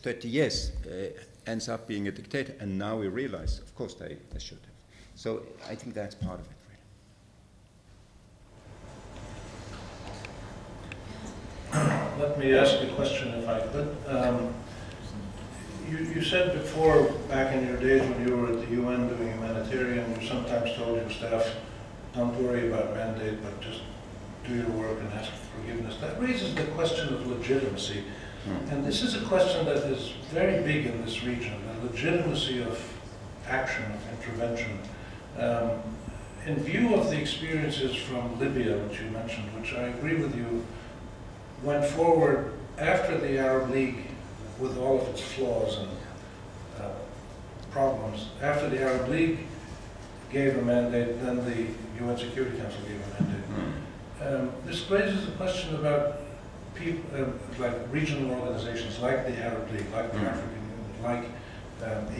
30 years ends up being a dictator. And now we realize, of course, they should have. So I think that's part of it, really. Let me ask a question, if I could. You said before, back in your days when you were at the UN doing humanitarian, you sometimes told your staff, don't worry about mandate, but just do your work and ask for forgiveness. That raises the question of legitimacy. And this is a question that is very big in this region, the legitimacy of action, of intervention. In view of the experiences from Libya, which you mentioned, which I agree with you, went forward after the Arab League, with all of its flaws and problems, after the Arab League gave a mandate, then the UN Security Council gave a mandate. This raises a question about people, like regional organizations, like the Arab League, like the African Union, like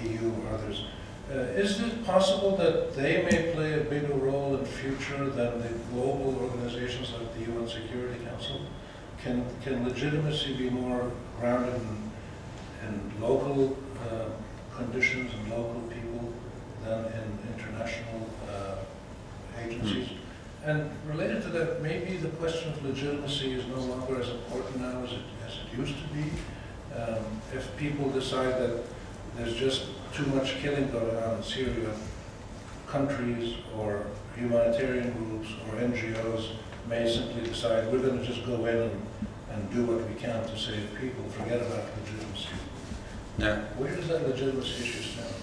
EU or others. Is it possible that they may play a bigger role in the future than the global organizations like the UN Security Council? Can legitimacy be more grounded in local conditions and local people than in international agencies? And related to that, maybe the question of legitimacy is no longer as important now as it used to be. If people decide that there's just too much killing going on in Syria, countries or humanitarian groups or NGOs may simply decide we're going to just go in and do what we can to save people, forget about legitimacy. Yeah. Where does that legitimacy issue stand?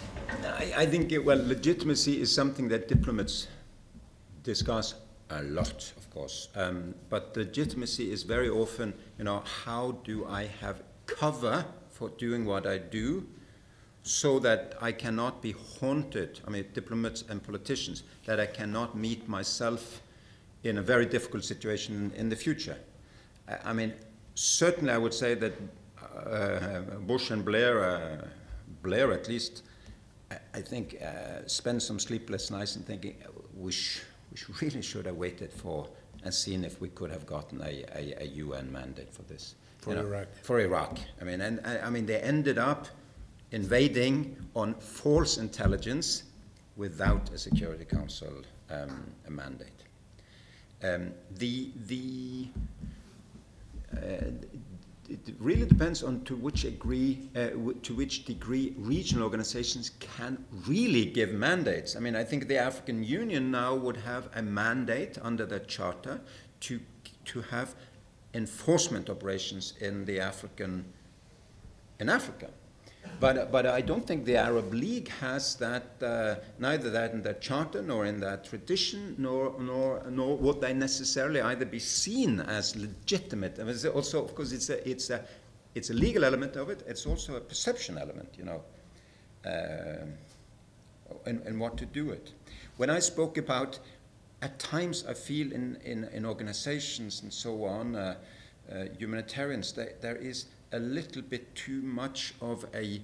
I think, legitimacy is something that diplomats discuss a lot, of course. But legitimacy is very often, how do I have cover for doing what I do so that I cannot be haunted, I mean, diplomats and politicians, that I cannot meet myself in a very difficult situation in the future. I mean, certainly I would say that Bush and Blair, Blair at least, I think spent some sleepless nights in thinking we really should have waited for and seen if we could have gotten a UN mandate for this. For Iraq. For Iraq. I mean, and I mean, they ended up invading on false intelligence without a Security Council a mandate. It really depends on to which degree regional organizations can really give mandates. I mean, I think the African Union now would have a mandate under the charter to have enforcement operations in Africa. But I don't think the Arab League has that, neither that in their charter nor in their tradition, nor would they necessarily either be seen as legitimate. I mean, also, of course, it's a legal element of it. It's also a perception element, you know, and what to do it. When I spoke about, at times I feel in organizations and so on, humanitarians, there is a little bit too much of a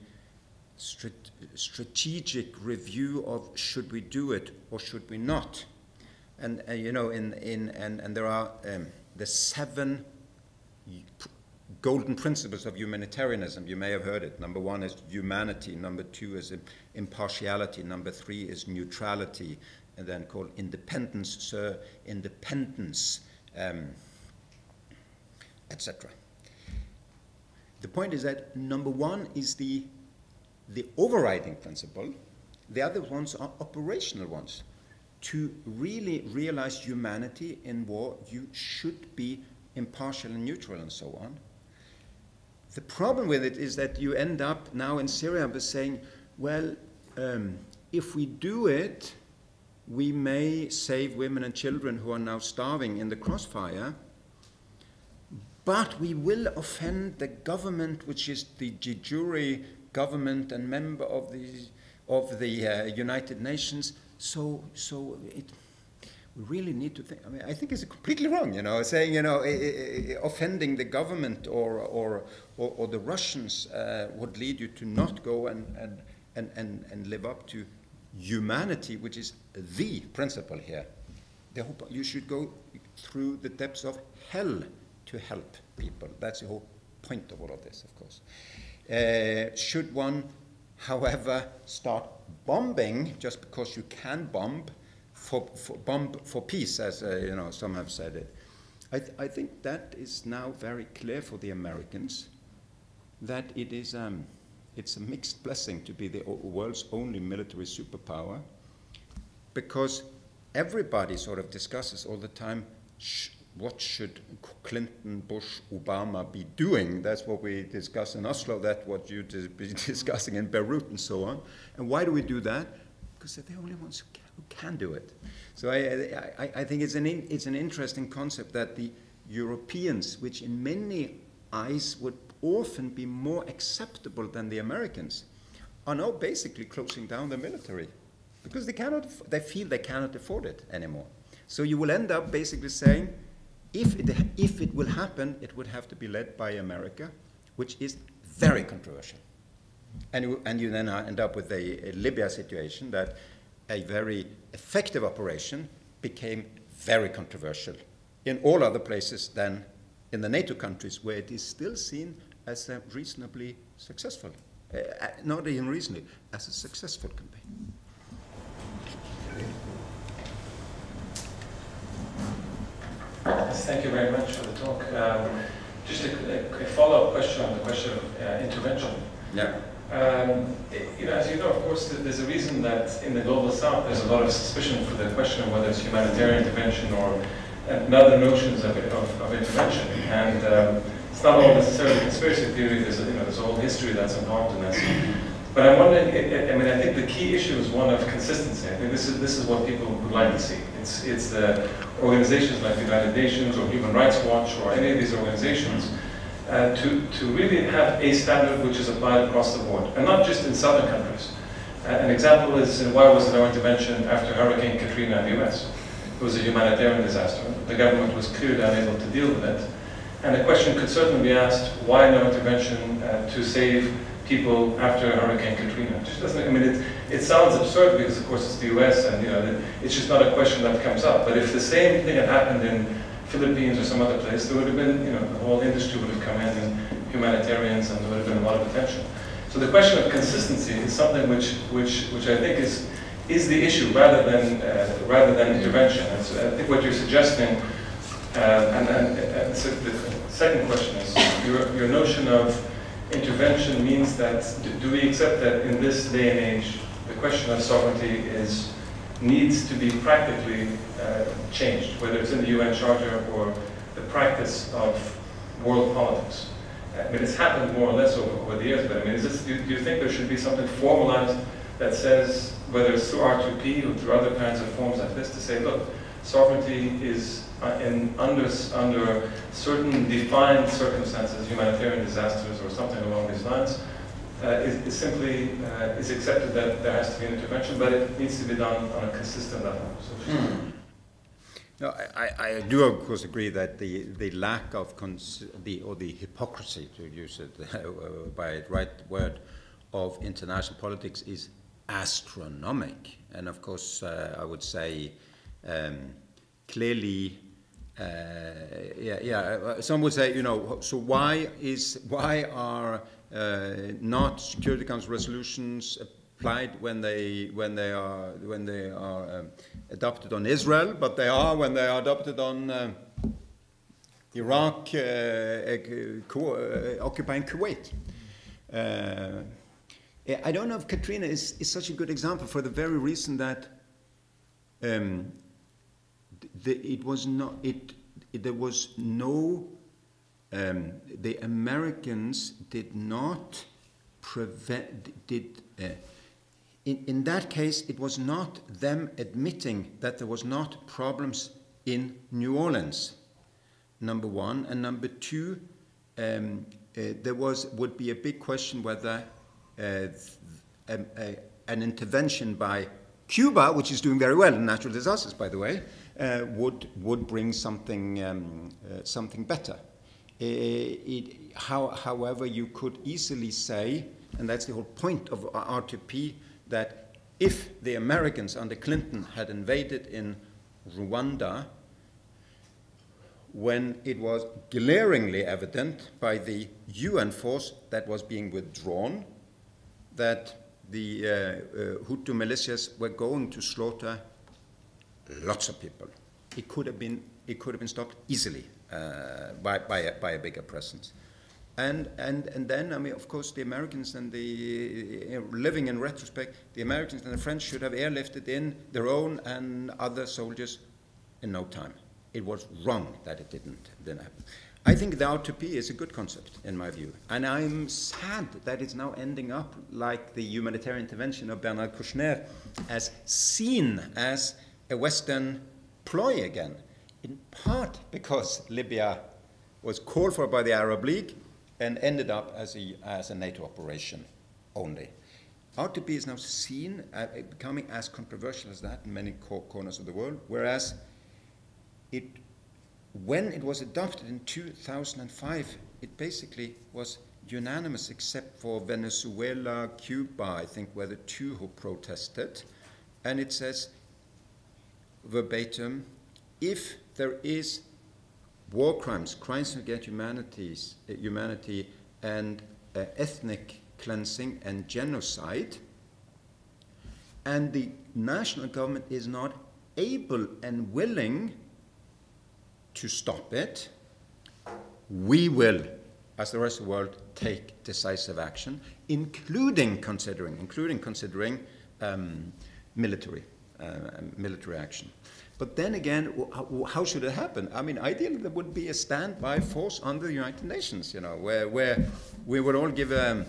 strategic review of should we do it or should we not, and you know, and there are the 7 golden principles of humanitarianism. You may have heard it. Number 1 is humanity. Number 2 is impartiality. Number 3 is neutrality, and then called independence, etc. The point is that number 1 is the overriding principle. The other ones are operational ones. To really realize humanity in war, you should be impartial and neutral and so on. The problem with it is that you end up now in Syria by saying, well, if we do it, we may save women and children who are now starving in the crossfire, but we will offend the government, which is the de jure government and member of the United Nations. So we really need to think. I mean, I think it's completely wrong. You know, saying, you know, offending the government or the Russians would lead you to not go and live up to humanity, which is the principle here. You should go through the depths of hell to help people. That's the whole point of all of this, of course. Should one, however, start bombing just because you can bomb for peace, as you know, some have said it, I think that is now very clear for the Americans that it is it's a mixed blessing to be the world's only military superpower, because everybody sort of discusses all the time, what should Clinton, Bush, Obama be doing? That's what we discuss in Oslo, that's what you'd be discussing in Beirut and so on. And why do we do that? Because they're the only ones who can do it. So I think it's an interesting concept that the Europeans, which in many eyes would often be more acceptable than the Americans, are now basically closing down the military because they feel they cannot afford it anymore. So you will end up basically saying, if it will happen, it would have to be led by America, which is very controversial. And you then end up with a Libya situation that a very effective operation became very controversial in all other places than in the NATO countries, where it is still seen as a reasonably successful, not even reasonably, as a successful campaign. Thank you very much for the talk. Just a follow-up question on the question of intervention. Yeah. You know, as you know, of course, there's a reason that in the global south there's a lot of suspicion for the question of whether it's humanitarian intervention or other notions of intervention. And it's not all necessarily conspiracy theory. There's a whole history that's involved in this. But I'm wondering. I think the key issue is one of consistency. I think this is what people would like to see. It's the organizations like the United Nations or Human Rights Watch or any of these organizations to really have a standard which is applied across the board, and not just in southern countries. An example is, why was there no intervention after Hurricane Katrina in the US? It was a humanitarian disaster. The government was clearly unable to deal with it. And the question could certainly be asked, why no intervention to save people after Hurricane Katrina? It just doesn't, I mean, it sounds absurd because, of course, it's the US and, you know, it's just not a question that comes up. But if the same thing had happened in Philippines or some other place, there would have been, you know, the whole industry would have come in and humanitarians, and there would have been a lot of attention. So the question of consistency is something which I think is the issue rather than intervention. And so I think what you're suggesting, so the second question is your notion of intervention means that do we accept that in this day and age the question of sovereignty needs to be practically changed, whether it's in the UN Charter or the practice of world politics? I mean, it's happened more or less over the years, but I mean, do you think there should be something formalized that says, whether it's through R2P or through other kinds of forms like this, to say, look, sovereignty is under certain defined circumstances, humanitarian disasters or something along these lines, is simply accepted that there has to be an intervention, but it needs to be done on a consistent level. So no, I do of course agree that the lack of the hypocrisy, to use it by the right word, of international politics is astronomical, and of course I would say clearly. Some would say, you know, so why are not Security Council resolutions applied when they are adopted on Israel, but they are when they are adopted on Iraq occupying Kuwait? I don't know if Katrina is such a good example for the very reason that the Americans did not in that case, it was not them admitting that there was not problems in New Orleans, number one, and number two, there would be a big question whether an intervention by Cuba, which is doing very well in natural disasters, by the way, would bring something better. However, you could easily say, and that's the whole point of R2P, that if the Americans under Clinton had invaded in Rwanda, when it was glaringly evident by the UN force that was being withdrawn that the Hutu militias were going to slaughter lots of people, it could have been stopped easily by a bigger presence. And then, I mean, of course, the Americans and living in retrospect, the Americans and the French should have airlifted in their own and other soldiers in no time. It was wrong that it didn't happen. I think the R2P is a good concept, in my view. And I'm sad that it's now ending up like the humanitarian intervention of Bernard Kouchner, as seen as a Western ploy again, in part because Libya was called for by the Arab League and ended up as a NATO operation only. R2P is now seen becoming as controversial as that in many corners of the world, whereas when it was adopted in 2005, it basically was unanimous except for Venezuela, Cuba, I think, were the two who protested. And it says, verbatim, if there is war crimes, crimes against humanity, and ethnic cleansing and genocide, and the national government is not able and willing to stop it, we will, as the rest of the world, take decisive action, including considering military action. But then again, how should it happen? I mean, ideally there would be a standby force under the United Nations, you know, where we would all give a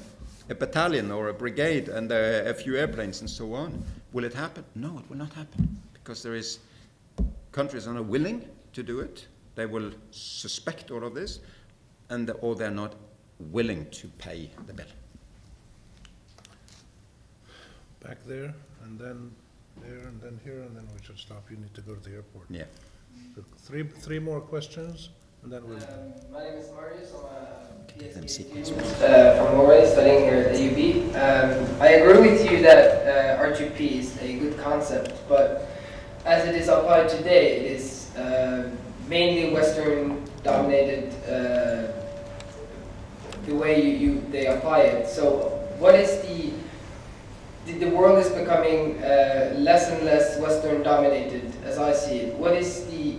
battalion or a brigade and a few airplanes and so on. Will it happen? No, it will not happen, because there is countries are not willing to do it. They will suspect all of this, or they're not willing to pay the bill. Back there, and then there, and then here, and then we should stop. You need to go to the airport. Yeah. So three more questions, and then we'll... My name is Marius. I'm a Them PhD sequence. student from Norway, studying here at the UB. I agree with you that R2P is a good concept, but as it is applied today, it is mainly Western-dominated the way they apply it. So what is the world is becoming less and less Western dominated, as I see it. What is the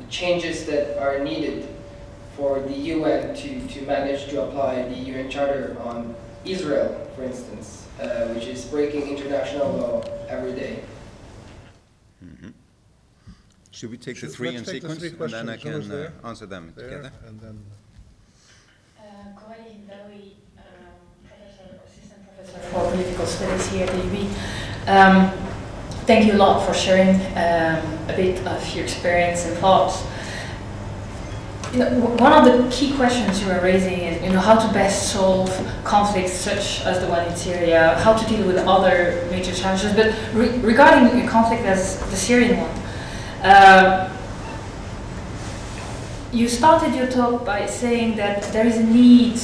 changes that are needed for the UN to manage to apply the UN Charter on Israel, for instance, which is breaking international law every day? Mm-hmm. Should we take the Let's three in take the sequence, three and then I questions. Who can was there? answer them There, together? and then... Professor for Political Studies here at the UB. Thank you a lot for sharing a bit of your experience and thoughts. You know, one of the key questions you are raising is, you know, how to best solve conflicts such as the one in Syria, how to deal with other major challenges. But regarding a conflict as the Syrian one, you started your talk by saying that there is a need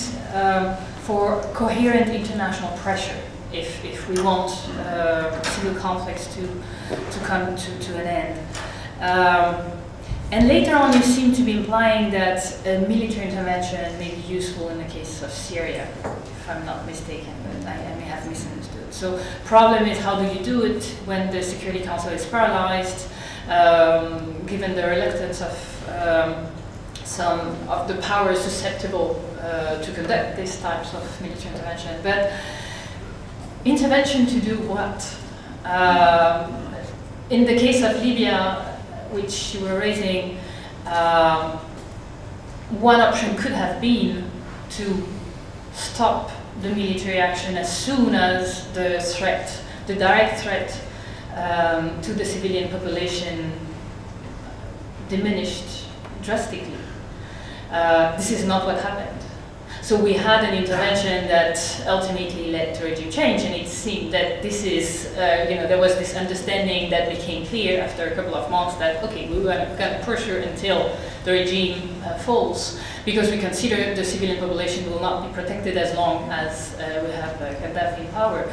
for coherent international pressure if we want civil conflicts to come to an end. And later on you seem to be implying that a military intervention may be useful in the case of Syria, if I'm not mistaken, but I may have misunderstood. So problem is, how do you do it when the Security Council is paralyzed, given the reluctance of some of the powers susceptible to conduct these types of military intervention. But intervention to do what? In the case of Libya, which you were raising, one option could have been to stop the military action as soon as the threat, the direct threat to the civilian population diminished drastically. This is not what happened. So we had an intervention that ultimately led to regime change, and it seemed that this is, you know, there was this understanding that became clear after a couple of months that, okay, we're going to pressure until the regime falls, because we consider the civilian population will not be protected as long as we have Gaddafi in power.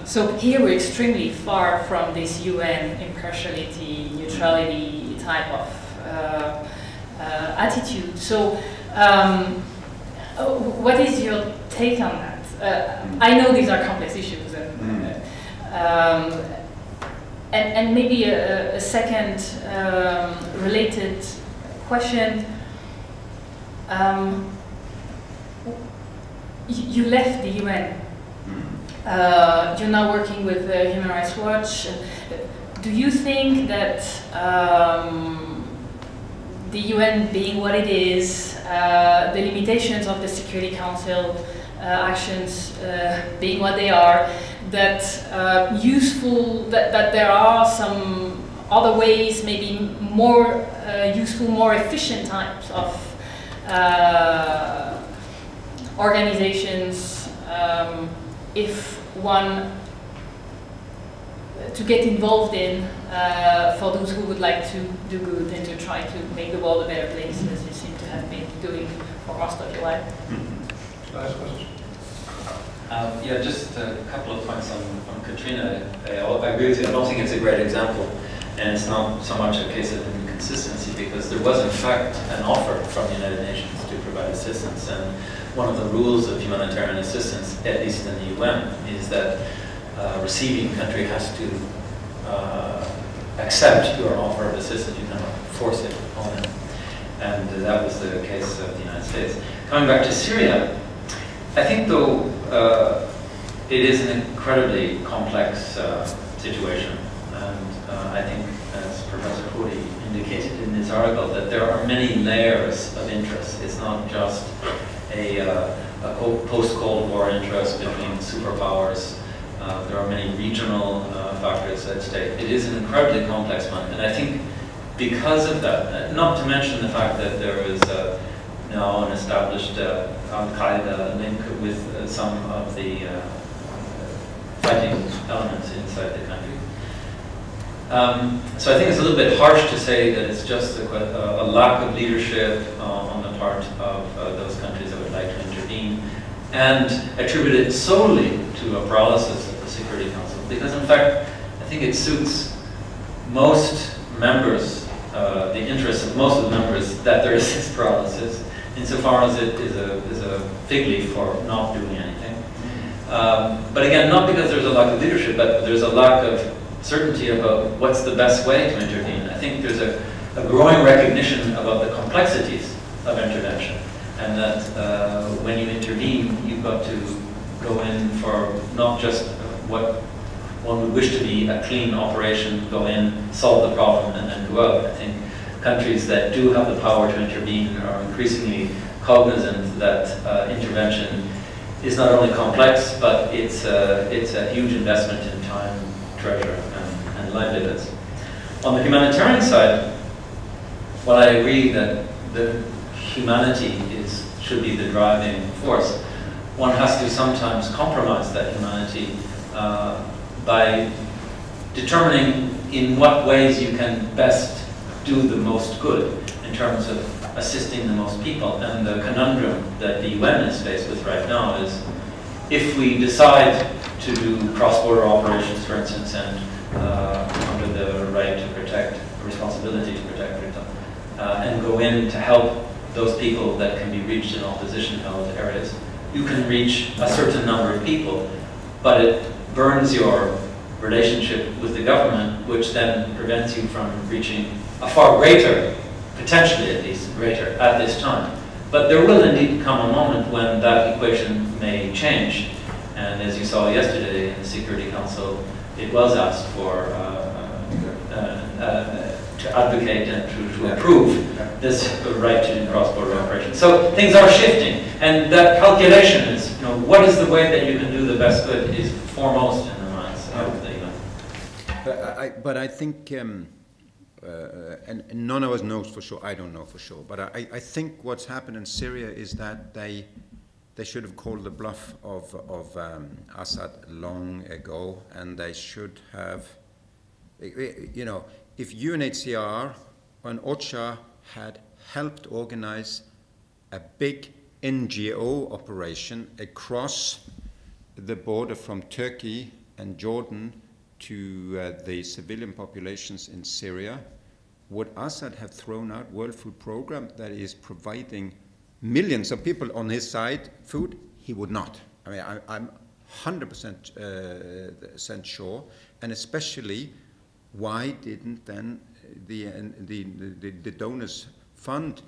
So here we're extremely far from this UN impartiality, neutrality type of attitude. So what is your take on that? I know these are complex issues, and maybe a second related question. You left the UN. You're now working with Human Rights Watch. Do you think that the UN being what it is, the limitations of the Security Council actions being what they are, that useful, that there are some other ways, maybe more useful, more efficient types of organizations, if one to get involved in for those who would like to do good and to try to make the world a better place, as you seem to have been doing for most of your life. Last question. Yeah, just a couple of points on Katrina. I agree with you. I don't think it's a great example, and it's not so much a case of inconsistency, because there was in fact an offer from the United Nations to provide assistance, and one of the rules of humanitarian assistance, at least in the UN, is that receiving country has to accept your offer of assistance. You cannot force it on them. And that was the case of the United States. Coming back to Syria, I think though it is an incredibly complex situation. And I think, as Professor Khoury indicated in his article, that there are many layers of interest. It's not just a post-Cold War interest between superpowers. There are many regional factors at stake. It is an incredibly complex one, and I think because of that, not to mention the fact that there is now an established Al-Qaeda link with some of the fighting elements inside the country. So I think it's a little bit harsh to say that it's just a lack of leadership on the part of those countries that would like to intervene, and attribute it solely to a paralysis of the Security Council. Because in fact, I think it suits most members, the interests of most of the members, that there is this paralysis, insofar as it is a fig leaf for not doing anything. But again, not because there's a lack of leadership, but there's a lack of certainty about what's the best way to intervene. I think there's a growing recognition about the complexities of intervention, and that when you intervene, you've got to go in for not just what one would wish to be a clean operation, go in, solve the problem, and then go out. I think countries that do have the power to intervene are increasingly cognizant that intervention is not only complex, but it's a huge investment in time, treasure, and livelihoods. On the humanitarian side, while I agree that the humanity should be the driving force, one has to sometimes compromise that humanity by determining in what ways you can best do the most good in terms of assisting the most people. And the conundrum that the UN is faced with right now is, if we decide to do cross-border operations, for instance, and under the right to protect, responsibility to protect, and go in to help those people that can be reached in opposition-held areas, you can reach a certain number of people, but it burns your relationship with the government, which then prevents you from reaching a far greater, potentially at least greater, at this time. But there will indeed come a moment when that equation may change. And as you saw yesterday in the Security Council, it was asked for to advocate and to approve this right to cross-border operations. So things are shifting, and that calculation is, what is the way that you can do the best good is foremost in the minds of the UN. But I think, and none of us knows for sure, I don't know for sure, but I think what's happened in Syria is that they should have called the bluff of Assad long ago, and they should have, if UNHCR and OCHA had helped organize a big NGO operation across the border from Turkey and Jordan to the civilian populations in Syria, would Assad have thrown out World Food Programme that is providing millions of people on his side food? He would not. I mean, I'm 100% sure, and especially, why didn't then the donors fund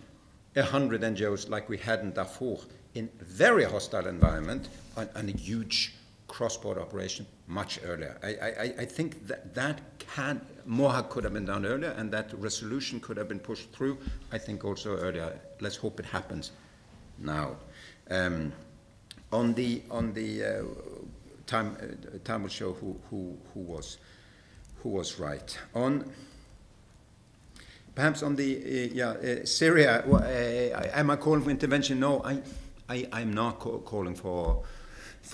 100 NGOs like we had in Darfur in a very hostile environment and a huge cross-border operation much earlier? I think that more could have been done earlier, and that resolution could have been pushed through, I think, also earlier. Let's hope it happens now. On the time will show who was right. Perhaps on the Syria, am I calling for intervention? No, I'm not calling for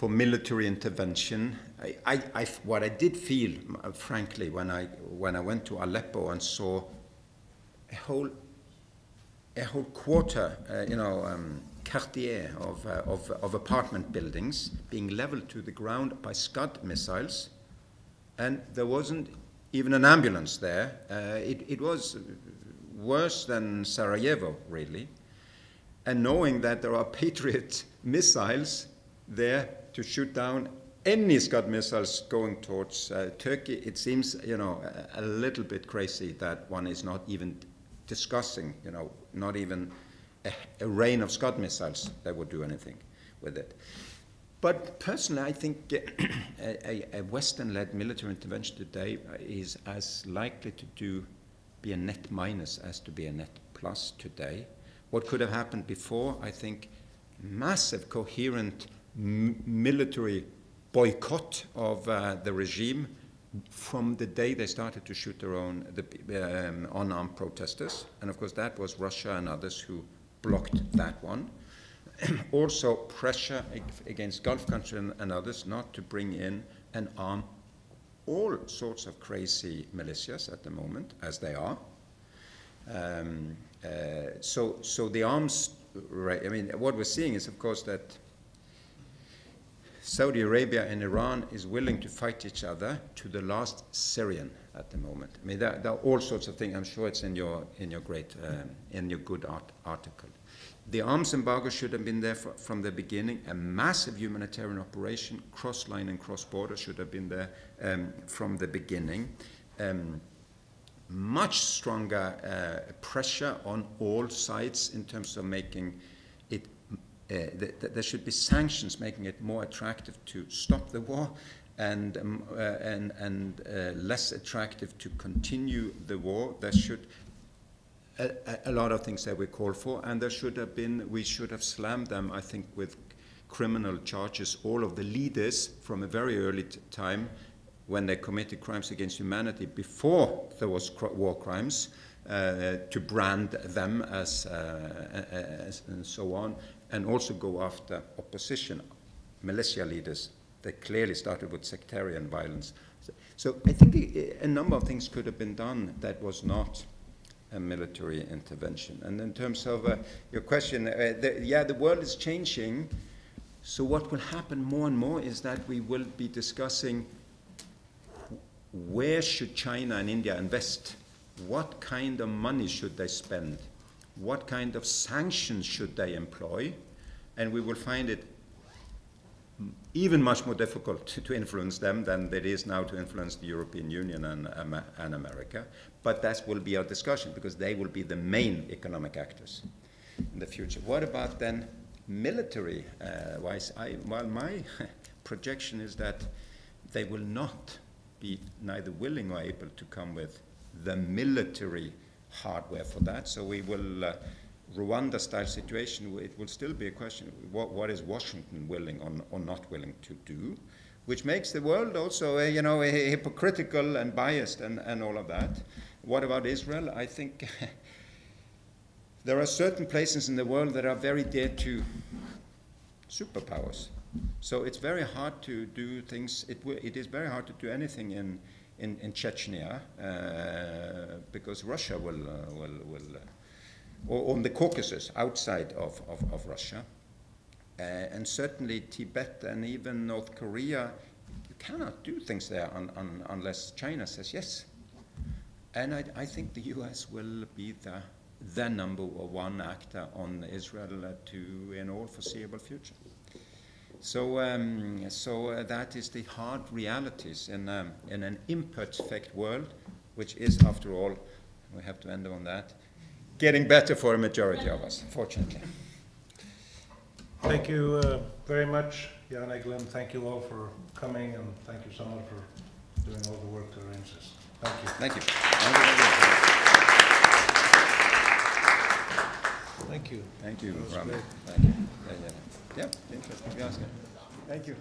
military intervention. What I did feel, frankly, when I went to Aleppo and saw a whole quarter, quartier of apartment buildings being leveled to the ground by Scud missiles, and there wasn't even an ambulance there. It was worse than Sarajevo, really. And knowing that there are Patriot missiles there to shoot down any Scud missiles going towards Turkey, it seems, a little bit crazy that one is not even discussing, not even a rain of Scud missiles that would do anything with it. But personally, I think a Western-led military intervention today is as likely to be a net minus as to be a net plus today. What could have happened before, I think, massive, coherent military boycott of the regime from the day they started to shoot their own unarmed protesters. And of course, that was Russia and others who blocked that one. Also, pressure against Gulf countries and others not to bring in and arm all sorts of crazy militias at the moment, as they are. So the arms, I mean, what we're seeing is, of course, that Saudi Arabia and Iran is willing to fight each other to the last Syrian at the moment. I mean, there are all sorts of things. I'm sure it's in your good article. The arms embargo should have been there from the beginning. A massive humanitarian operation, cross-line and cross-border, should have been there from the beginning. Much stronger pressure on all sides in terms of making it, there should be sanctions making it more attractive to stop the war and less attractive to continue the war. There should a lot of things that we call for, and there should have been, we should have slammed them, I think, with criminal charges, all of the leaders from a very early time when they committed crimes against humanity before there was war crimes, to brand them as and so on, and also go after opposition, militia leaders. They clearly started with sectarian violence. So I think a number of things could have been done that was not a military intervention. And in terms of your question, the world is changing. So what will happen more and more is that we will be discussing where should China and India invest? What kind of money should they spend? What kind of sanctions should they employ? And we will find it even much more difficult to influence them than it is now to influence the European Union and America. But that will be our discussion, because they will be the main economic actors in the future. What about then military-wise? Well, my projection is that they will not be neither willing or able to come with the military hardware for that. So we will, Rwanda-style situation, it will still be a question, what is Washington willing or not willing to do, which makes the world also, hypocritical and biased and all of that. What about Israel? I think there are certain places in the world that are very dear to superpowers. So it's very hard to do things, it is very hard to do anything in Chechnya, because Russia will or on the Caucasus, outside of Russia. And certainly Tibet and even North Korea, you cannot do things there unless China says yes. And I think the US will be the number one actor on Israel in all foreseeable future. So that is the hard realities in an imperfect world, which is, after all, we have to end on that, getting better for a majority of us, fortunately. Thank you very much, Jan Egeland. Thank you all for coming, and thank you, Samuel, for doing all the work to arrange this. Thank you. Thank you. Thank you. Thank you, Rami. Great. Thank you. Yeah, interesting. Thank you.